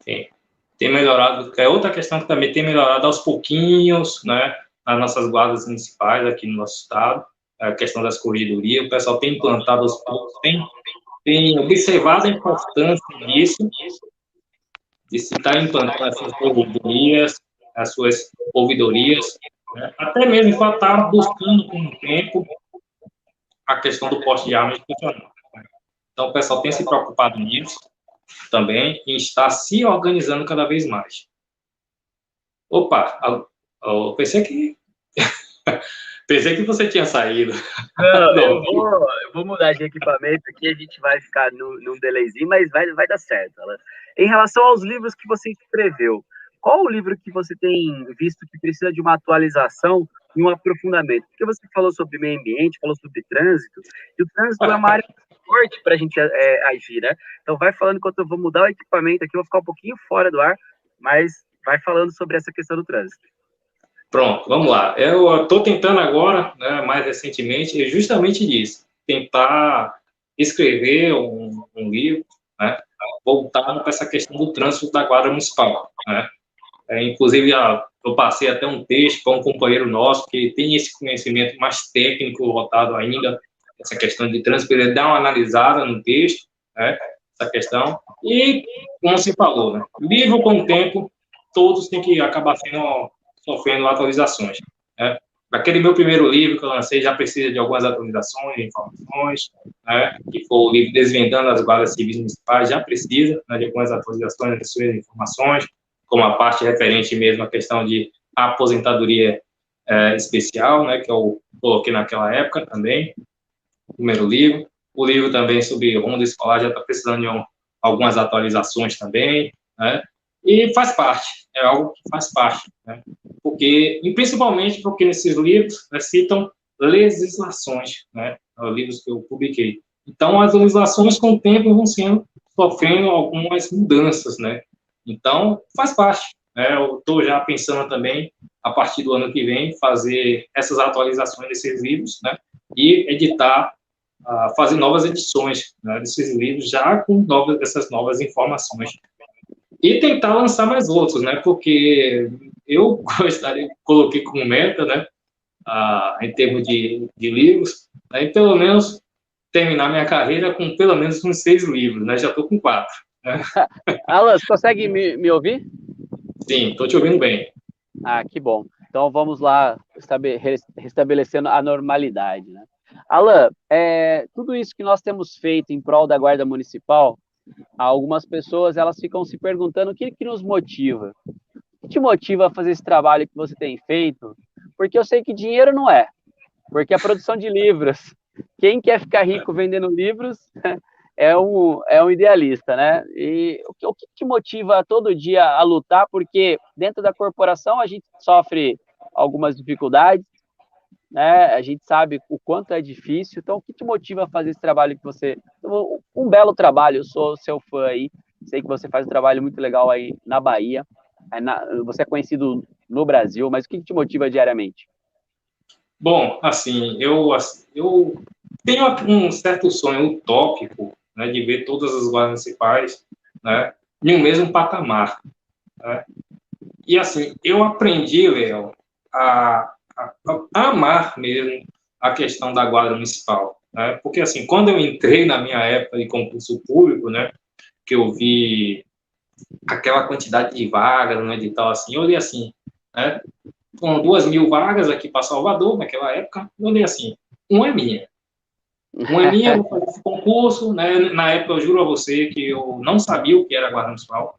Tem melhorado. É outra questão que também tem melhorado aos pouquinhos, né, nas nossas guardas municipais aqui no nosso estado, a questão das corregedorias. O pessoal tem implantado aos poucos, tem observado a importância disso, de se estar implantando essas corregedorias, as suas ouvidorias, né, até mesmo para estar buscando com o tempo a questão do porte de armas funcional. Então, o pessoal tem se preocupado nisso também e está se organizando cada vez mais. Opa, eu pensei que pensei que você tinha saído. Não, eu vou mudar de equipamento aqui, a gente vai ficar num delayzinho, mas vai dar certo. Em relação aos livros que você escreveu, qual o livro que você tem visto que precisa de uma atualização e um aprofundamento? Porque você falou sobre meio ambiente, falou sobre trânsito, e o trânsito é uma área forte para a gente agir, né? Então vai falando enquanto eu vou mudar o equipamento aqui, eu vou ficar um pouquinho fora do ar, mas vai falando sobre essa questão do trânsito. Pronto, vamos lá. Eu estou tentando agora, né, mais recentemente, justamente disso, tentar escrever um livro, né, voltado para essa questão do trânsito da Guarda Municipal, né? Inclusive, eu passei até um texto para um companheiro nosso que tem esse conhecimento mais técnico voltado ainda essa questão de trânsito, ele dá uma analisada no texto, né, essa questão, e, como você falou, né, livro com o tempo, todos têm que acabar sofrendo atualizações, né? Aquele meu primeiro livro que eu lancei já precisa de algumas atualizações, informações, né? Que foi o livro Desvendando as Guardas Civis Municipais, já precisa, né, de algumas atualizações das suas informações, como a parte referente mesmo à questão de aposentadoria especial, né, que eu coloquei naquela época também, primeiro livro. O livro também sobre ronda escolar já está precisando de algumas atualizações também, né? E faz parte, é algo que faz parte, né? Porque, e principalmente porque nesses livros, né, citam legislações, né? Os livros que eu publiquei. Então, as legislações, com o tempo, vão sofrendo algumas mudanças, né? Então, faz parte, né? Eu estou já pensando também, a partir do ano que vem, fazer essas atualizações desses livros, né? E editar, fazer novas edições, né, desses livros, já com essas novas informações. E tentar lançar mais outros, né? Porque eu gostaria, coloquei como meta, né? Em termos de livros, aí pelo menos terminar minha carreira com pelo menos uns 6 livros, né? Já estou com 4. Né? Alan, você consegue me ouvir? Sim, estou te ouvindo bem. Ah, que bom. Então vamos lá, restabelecendo a normalidade, né? Alan, tudo isso que nós temos feito em prol da Guarda Municipal, algumas pessoas elas ficam se perguntando o que nos motiva. O que te motiva a fazer esse trabalho que você tem feito? Porque eu sei que dinheiro não é, porque a produção de livros, quem quer ficar rico vendendo livros é um idealista, né? E o que te motiva todo dia a lutar? Porque dentro da corporação a gente sofre algumas dificuldades, né? A gente sabe o quanto é difícil. Então, o que te motiva a fazer esse trabalho que você... Um belo trabalho, eu sou seu fã aí, sei que você faz um trabalho muito legal aí na Bahia, você é conhecido no Brasil, mas o que te motiva diariamente? Bom, assim, eu tenho um certo sonho utópico, né, de ver todas as guardas municipais, né, em um mesmo patamar. Né? E, assim, eu aprendi, Léo, a amar mesmo a questão da guarda municipal. Né? Porque, assim, quando eu entrei na minha época de concurso público, né, que eu vi aquela quantidade de vagas no edital, assim, eu olhei assim, né, com 2.000 vagas aqui para Salvador, naquela época, eu olhei assim, uma é minha. Uma é minha, eu vou fazer esse concurso, né? Na época, eu juro a você que eu não sabia o que era guarda municipal.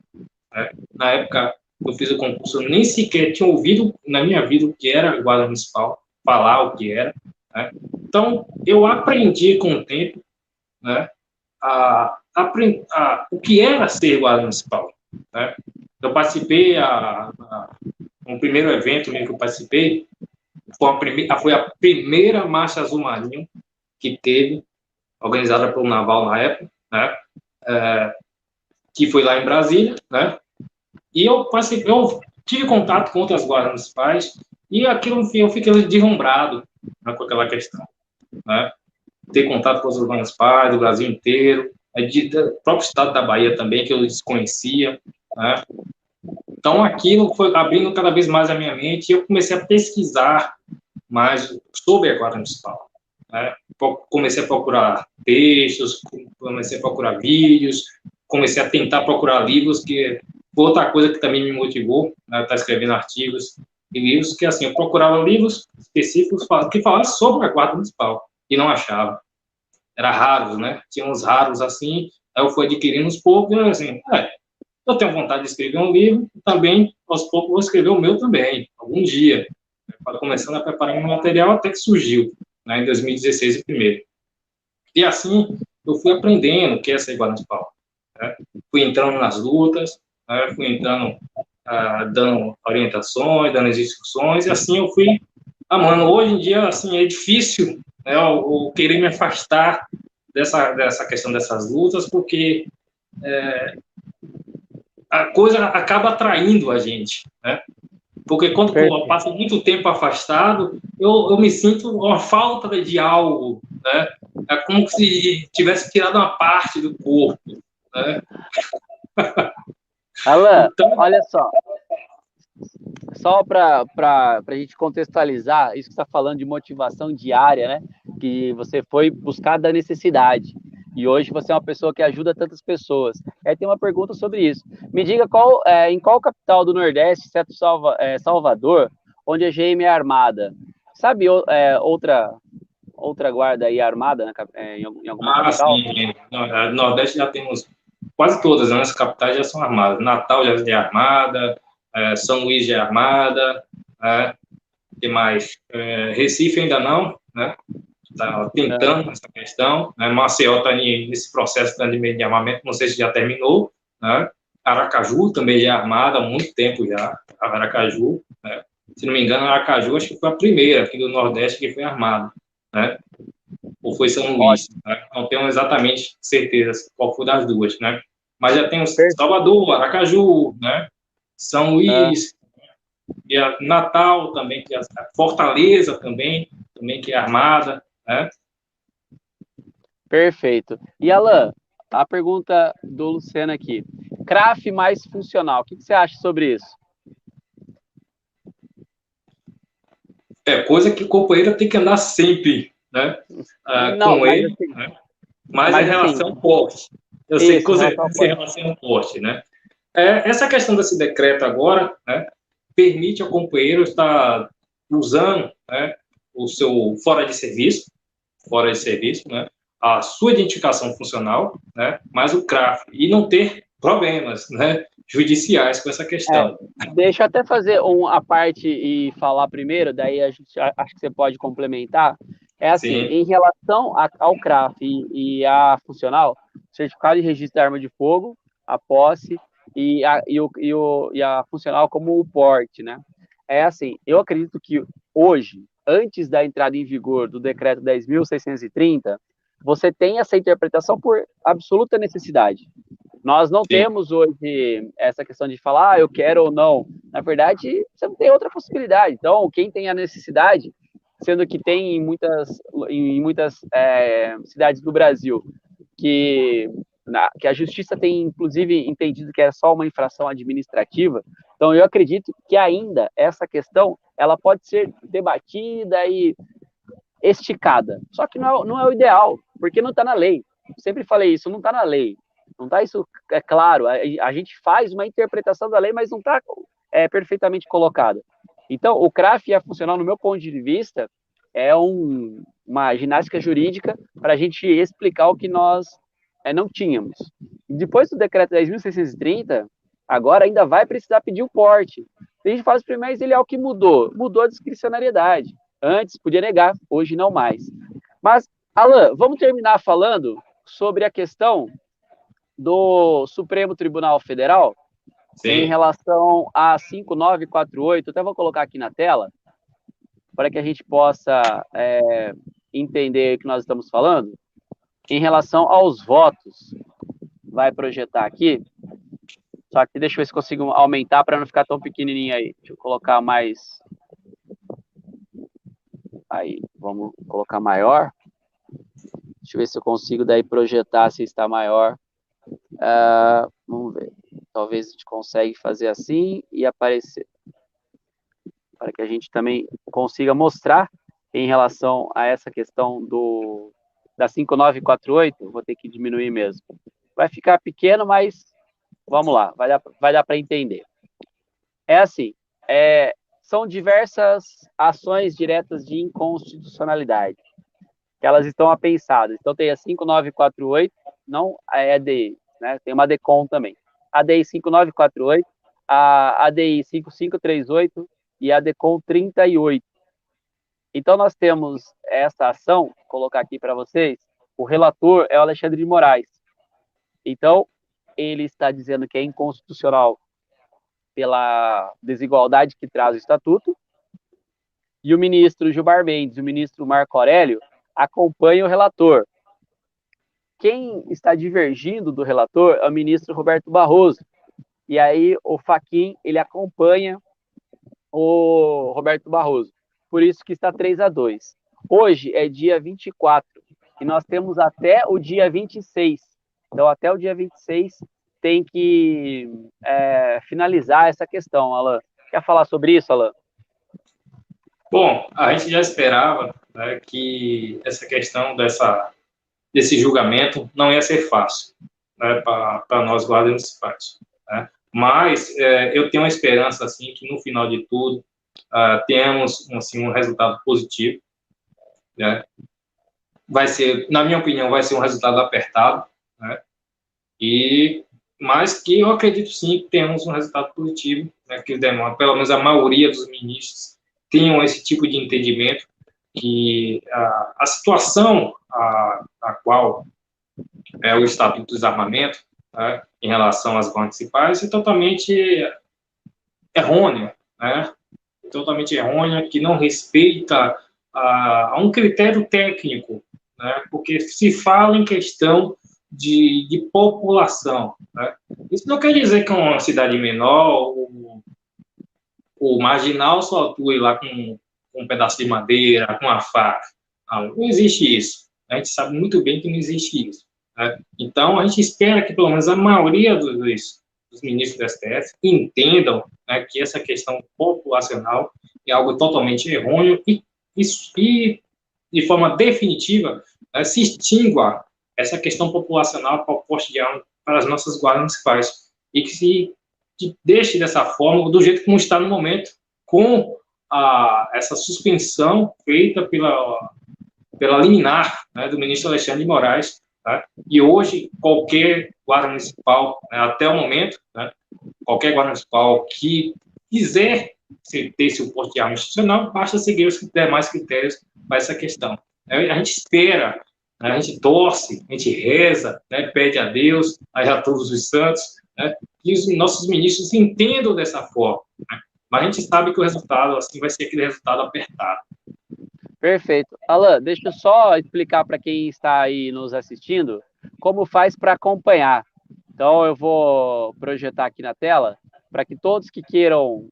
Né? Na época, eu fiz o concurso, eu nem sequer tinha ouvido na minha vida o que era guarda municipal, falar o que era. Né? Então, eu aprendi com o tempo, né, o que era ser guarda municipal. Né? Eu participei, um primeiro evento que eu participei, foi a primeira Marcha Azul Marinho que teve, organizada pelo Naval na época, né? Que foi lá em Brasília, né? E eu tive contato com outras guardas municipais e aquilo, enfim, eu fiquei deslumbrado, né, com aquela questão, né? Ter contato com os guardas municipais do Brasil inteiro, do próprio estado da Bahia também, que eu desconhecia, né? Então, aquilo foi abrindo cada vez mais a minha mente e eu comecei a pesquisar mais sobre a guarda municipal. Né? Comecei a procurar textos, comecei a procurar vídeos, comecei a tentar procurar livros, que foi outra coisa que também me motivou, né? Estar escrevendo artigos e livros, que assim, eu procurava livros específicos que falassem sobre a guarda municipal e não achava. Era raros, né? Tinha uns raros assim, aí eu fui adquirindo uns poucos e assim, eu tenho vontade de escrever um livro, também, aos poucos, vou escrever o meu também, algum dia. Começando a preparar um material, até que surgiu, né, em 2016, o primeiro. E assim, eu fui aprendendo o que é ser guarda municipal. Né? Fui entrando nas lutas, né? Fui entrando, dando orientações, dando as instruções, e assim eu fui amando. Hoje em dia, assim, é difícil, né, eu querer me afastar dessa questão dessas lutas, porque a coisa acaba atraindo a gente, né? Porque quando eu passo muito tempo afastado, eu me sinto uma falta de algo, né? É como se tivesse tirado uma parte do corpo, né? Alan, então, olha só para a gente contextualizar, isso que você está falando de motivação diária, né? Que você foi buscar da necessidade. E hoje você é uma pessoa que ajuda tantas pessoas. Tem uma pergunta sobre isso. Me diga em qual capital do Nordeste, exceto Salvador, onde a GM é armada? Sabe outra guarda aí armada em alguma capital? Sim. No Nordeste já temos quase todas, né? As capitais já são armadas. Natal já é armada, São Luís já é armada, que mais? Recife ainda não, né? Está tentando essa questão, né? Maceió está nesse processo de armamento, não sei se já terminou, né? Aracaju também já é armada há muito tempo já, Aracaju, né? Se não me engano, Aracaju acho que foi a primeira aqui do Nordeste que foi armada, né? Ou foi São Luís, né? Não tenho exatamente certeza qual foi das duas, né? Mas já tem Salvador, Aracaju, né? São Luís, e a Natal também, que a Fortaleza também que é armada, né? Perfeito. E Alan, a pergunta do Luciano aqui. CRAF mais funcional, o que você acha sobre isso? Coisa que o companheiro tem que andar sempre, né? Não, Com mas ele, assim, né? Mas em relação ao porte. Eu sei que em relação ao porte, né? Essa questão desse decreto agora, né, permite ao companheiro estar usando, né, o seu fora de serviço, né, a sua identificação funcional, né, mais o CRAF, e não ter problemas, né, judiciais com essa questão. Deixa eu até fazer a parte e falar primeiro, daí a gente acho que você pode complementar. É assim, Sim. em relação ao CRAF e a funcional, certificado de registro de arma de fogo, a posse e a funcional como o porte, né? É assim, eu acredito que hoje, antes da entrada em vigor do decreto 10.630, você tem essa interpretação por absoluta necessidade. Nós não Sim. temos hoje essa questão de falar, eu quero ou não. Na verdade, você não tem outra possibilidade. Então, quem tem a necessidade, sendo que tem em muitas cidades do Brasil, que a justiça tem, inclusive, entendido que é só uma infração administrativa. Então, eu acredito que ainda essa questão ela pode ser debatida e esticada. Só que não é o ideal, porque não está na lei. Eu sempre falei isso, não está na lei. Não está isso, é claro, a gente faz uma interpretação da lei, mas não está perfeitamente colocada. Então, o CRAF é funcional, no meu ponto de vista, é uma ginástica jurídica para a gente explicar o que nós não tínhamos. Depois do decreto 10.630, agora ainda vai precisar pedir o porte. Se a gente faz primeiro, ele é o que mudou. Mudou a discricionariedade. Antes podia negar, hoje não mais. Mas, Alan, vamos terminar falando sobre a questão do Supremo Tribunal Federal. Sim. Em relação a 5948, até vou colocar aqui na tela, para que a gente possa entender o que nós estamos falando. Em relação aos votos, vai projetar aqui, só que deixa eu ver se consigo aumentar para não ficar tão pequenininho aí. Deixa eu colocar mais. Aí, vamos colocar maior. Deixa eu ver se eu consigo daí projetar se está maior. Vamos ver. Talvez a gente consiga fazer assim e aparecer. Para que a gente também consiga mostrar em relação a essa questão da 5948, vou ter que diminuir mesmo. Vai ficar pequeno, mas vamos lá, vai dar para entender. É assim, são diversas ações diretas de inconstitucionalidade, que elas estão apensadas. Então, tem a 5948, não a EDI, né? Tem uma ADCOM também. A ADI 5948, a ADI 5538 e a ADCOM 38. Então, nós temos essa ação, vou colocar aqui para vocês, o relator é o Alexandre de Moraes. Então, ele está dizendo que é inconstitucional pela desigualdade que traz o estatuto, e o ministro Gilmar Mendes e o ministro Marco Aurélio acompanham o relator. Quem está divergindo do relator é o ministro Roberto Barroso, e aí o Fachin, ele acompanha o Roberto Barroso, por isso que está 3-2. Hoje é dia 24, e nós temos até o dia 26, então até o dia 26 tem que finalizar essa questão, Alan. Quer falar sobre isso, Alan? Bom, a gente já esperava, né, que essa questão desse julgamento não ia ser fácil, né, para nós guardas municipais, né? Mas eu tenho uma esperança assim que no final de tudo tenhamos assim, um resultado positivo, né? Vai ser, na minha opinião, vai ser um resultado apertado, né? Mas que eu acredito sim que temos um resultado positivo, né, que pelo menos a maioria dos ministros tenham esse tipo de entendimento que a situação a qual é o Estatuto do Desarmamento, né, em relação às municipais é totalmente errônea, né? Totalmente errônea, que não respeita a um critério técnico, né? Porque se fala em questão de população, né? Isso não quer dizer que uma cidade menor, o marginal só atue lá com um pedaço de madeira, com uma faca. Não existe isso. A gente sabe muito bem que não existe isso, né? Então, a gente espera que, pelo menos, a maioria dos ministros do STF entendam, né, que essa questão populacional é algo totalmente errôneo e de forma definitiva, se extingua essa questão populacional para o poste de arma para as nossas guardas municipais e que deixe dessa forma, do jeito como está no momento, com essa suspensão feita pela liminar, né, do ministro Alexandre de Moraes, né, e hoje qualquer guarda municipal, né, até o momento, né, qualquer guarda municipal que quiser ter seu porte de arma institucional, basta seguir os demais critérios para essa questão. A gente espera, né, a gente torce, a gente reza, né, pede a Deus, a todos os santos, né, que os nossos ministros entendam dessa forma, né? Mas a gente sabe que o resultado assim vai ser aquele resultado apertado. Perfeito. Alan, deixa eu só explicar para quem está aí nos assistindo como faz para acompanhar. Então, eu vou projetar aqui na tela para que todos que queiram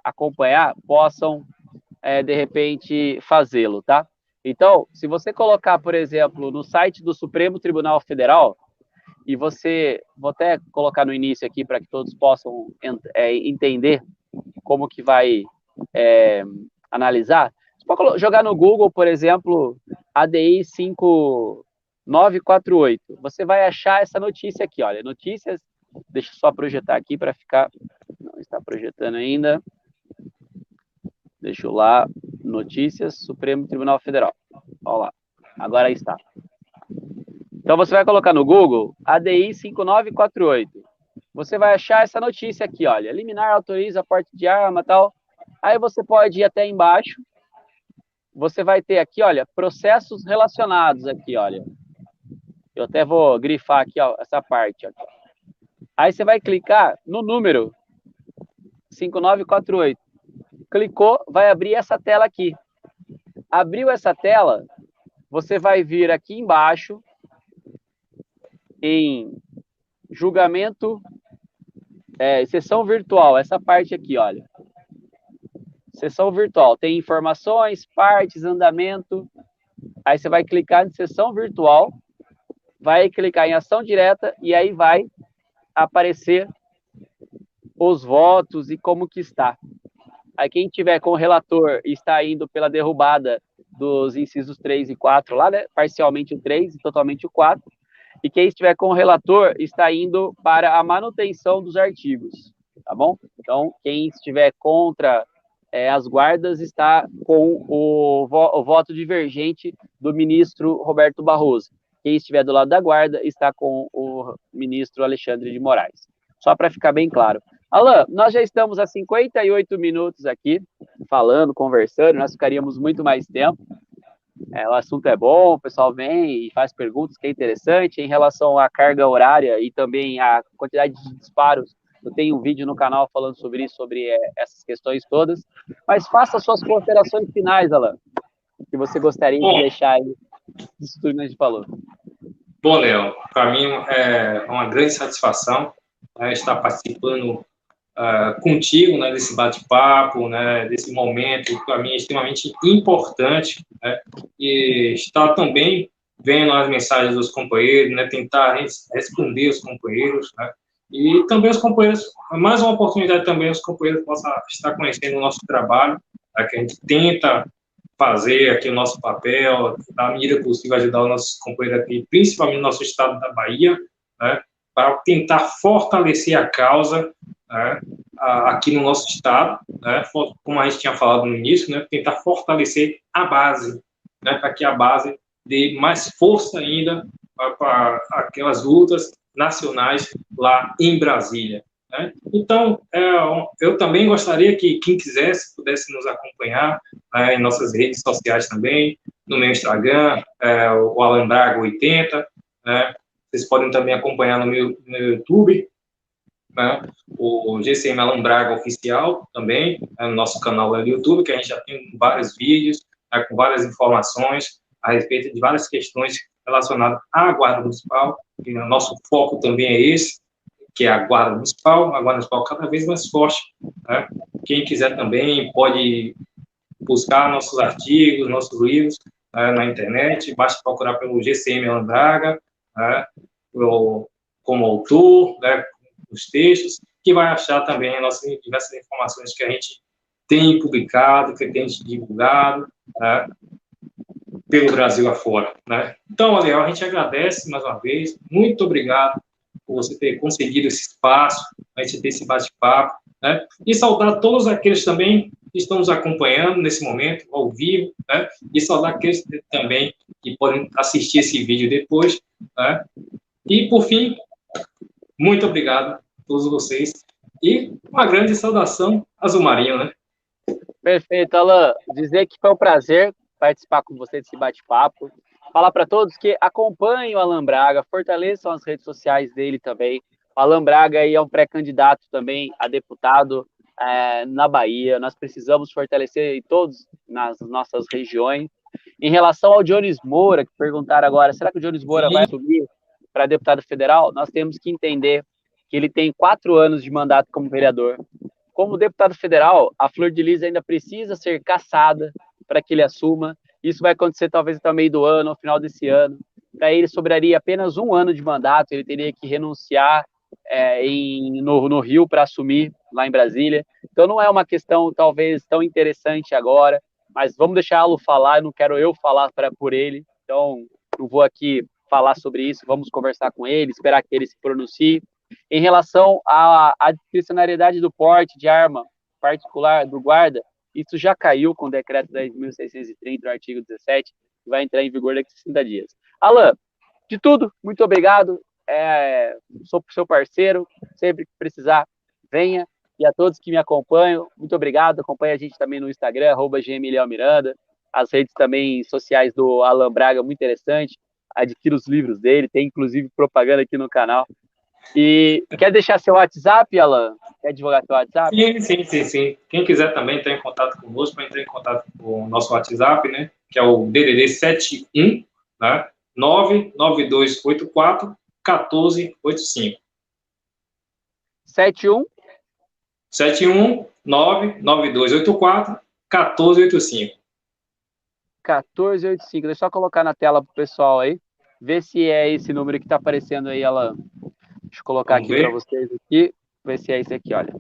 acompanhar possam, de repente, fazê-lo, tá? Então, se você colocar, por exemplo, no site do Supremo Tribunal Federal, e vou até colocar no início aqui para que todos possam entender como que vai analisar. Você pode jogar no Google, por exemplo, ADI 5948. Você vai achar essa notícia aqui, olha, notícias, deixa eu só projetar aqui para ficar, não está projetando ainda, deixa eu lá, notícias, Supremo Tribunal Federal, olha lá, agora está. Então, você vai colocar no Google ADI 5948. Você vai achar essa notícia aqui, olha, liminar autoriza porte de arma e tal. Aí você pode ir até embaixo. Você vai ter aqui, olha, processos relacionados aqui, olha. Eu até vou grifar aqui, ó, essa parte. Ó. Aí você vai clicar no número 5948. Clicou, vai abrir essa tela aqui. Abriu essa tela, você vai vir aqui embaixo em julgamento, sessão virtual, essa parte aqui, olha. Sessão virtual, tem informações, partes, andamento. Aí você vai clicar em sessão virtual, vai clicar em ação direta e aí vai aparecer os votos e como que está. Aí quem tiver com o relator e está indo pela derrubada dos incisos 3 e 4 lá, né? Parcialmente o 3 e totalmente o 4. E quem estiver com o relator está indo para a manutenção dos artigos, tá bom? Então, quem estiver contra as guardas está com o voto divergente do ministro Roberto Barroso. Quem estiver do lado da guarda está com o ministro Alexandre de Moraes. Só para ficar bem claro. Alan, nós já estamos há 58 minutos aqui, falando, conversando, nós ficaríamos muito mais tempo. O assunto é bom, o pessoal vem e faz perguntas, que é interessante. Em relação à carga horária e também à quantidade de disparos, eu tenho um vídeo no canal falando sobre isso, sobre essas questões todas. Mas faça suas considerações finais, Alan, que você gostaria de deixar aí disso tudo que a gente falou. Bom, Léo, para mim é uma grande satisfação estar participando contigo, né, desse bate-papo, né, desse momento, para mim é extremamente importante, né, e estar também vendo as mensagens dos companheiros, né, tentar responder os companheiros, né, e também os companheiros, mais uma oportunidade também os companheiros possam estar conhecendo o nosso trabalho, né, que a gente tenta fazer aqui o nosso papel, da medida possível ajudar os nossos companheiros aqui, principalmente no nosso estado da Bahia, né, para tentar fortalecer a causa, né, aqui no nosso estado, né, como a gente tinha falado no início, né, tentar fortalecer a base, né, para que a base dê mais força ainda para aquelas lutas nacionais lá em Brasília. né? Então, eu também gostaria que quem quisesse pudesse nos acompanhar, em nossas redes sociais também, no meu Instagram, o Alan Braga 80, né? Vocês podem também acompanhar no meu YouTube, né? O GCM Alan Braga Oficial também, no nosso canal lá no YouTube, que a gente já tem vários vídeos, né, com várias informações a respeito de várias questões relacionadas à Guarda Municipal, e o nosso foco também é esse, que é a Guarda Municipal cada vez mais forte, né? Quem quiser também pode buscar nossos artigos, nossos livros, na internet, basta procurar pelo GCM Alan Braga, né, como autor, né, os textos, que vai achar também as nossas diversas informações que a gente tem publicado, que tem divulgado, né, pelo Brasil afora, né? Então, Aleal, a gente agradece mais uma vez, muito obrigado por você ter conseguido esse espaço, a gente ter esse bate-papo, né? E saudar todos aqueles também que estão nos acompanhando nesse momento, ao vivo, né? E saudar aqueles também que podem assistir esse vídeo depois, né? E, por fim, muito obrigado a todos vocês e uma grande saudação azul marinho, né? Perfeito, Alan. Dizer que foi um prazer participar com você desse bate-papo. Falar para todos que acompanhem o Alan Braga, fortaleçam as redes sociais dele também. O Alan Braga aí é um pré-candidato também a deputado na Bahia. Nós precisamos fortalecer todos nas nossas regiões. Em relação ao Jones Moura, que perguntaram agora, será que o Jones Moura vai subir para deputado federal? Nós temos que entender que ele tem 4 anos de mandato como vereador. Como deputado federal, a Flor de Lis ainda precisa ser cassada para que ele assuma. Isso vai acontecer talvez até o meio do ano, ao final desse ano. Para ele sobraria apenas 1 ano de mandato, ele teria que renunciar no Rio para assumir lá em Brasília. Então não é uma questão talvez tão interessante agora, mas vamos deixá-lo falar, não quero eu falar por ele, então não vou aqui falar sobre isso, vamos conversar com ele, esperar que ele se pronuncie. Em relação à discricionariedade do porte de arma particular do guarda, isso já caiu com o decreto 10.630, do artigo 17, que vai entrar em vigor daqui a 60 dias. Alan, de tudo, muito obrigado. Sou seu parceiro, sempre que precisar, venha. E a todos que me acompanham, muito obrigado. Acompanhe a gente também no Instagram, @gmleomiranda, as redes também sociais do Alan Braga, muito interessante. Adquira os livros dele, tem inclusive propaganda aqui no canal. E quer deixar seu WhatsApp, Alan? Quer divulgar seu WhatsApp? Sim. Quem quiser também entrar em contato conosco, para entrar em contato com o nosso WhatsApp, né? Que é o DDD 71, né? 99284 1485. 71 99284 1485. 1485. Deixa eu só colocar na tela pro pessoal aí. Vê se é esse número que tá aparecendo aí, Alan. Deixa eu colocar aqui para vocês aqui. Ver se é esse aqui, olha.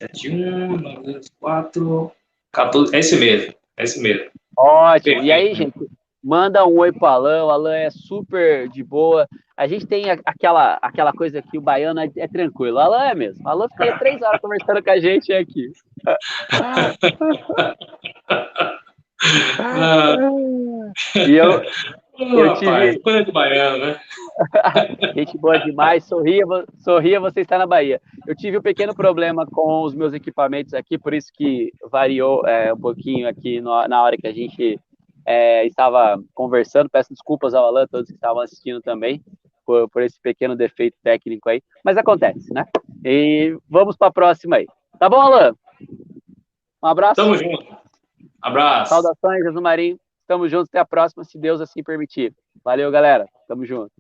71 924 14. É esse mesmo. Ótimo. Perfeito. E aí, gente, manda um oi pro Alan. O Alan é super de boa. A gente tem aquela coisa que o baiano é tranquilo. O Alan é mesmo. O Alan fica aí 3 horas conversando com a gente aqui. E eu tive... Coisa de baiano, né? Gente boa demais, sorria, você está na Bahia. Eu tive um pequeno problema com os meus equipamentos aqui, por isso que variou um pouquinho aqui na hora que a gente estava conversando. Peço desculpas ao Alan, todos que estavam assistindo também, por esse pequeno defeito técnico aí, mas acontece, né? E vamos para a próxima aí. Tá bom, Alan? Um abraço. Tamo junto. Abraço. Saudações, Jesus Marinho. Tamo juntos, até a próxima, se Deus assim permitir. Valeu, galera. Tamo junto.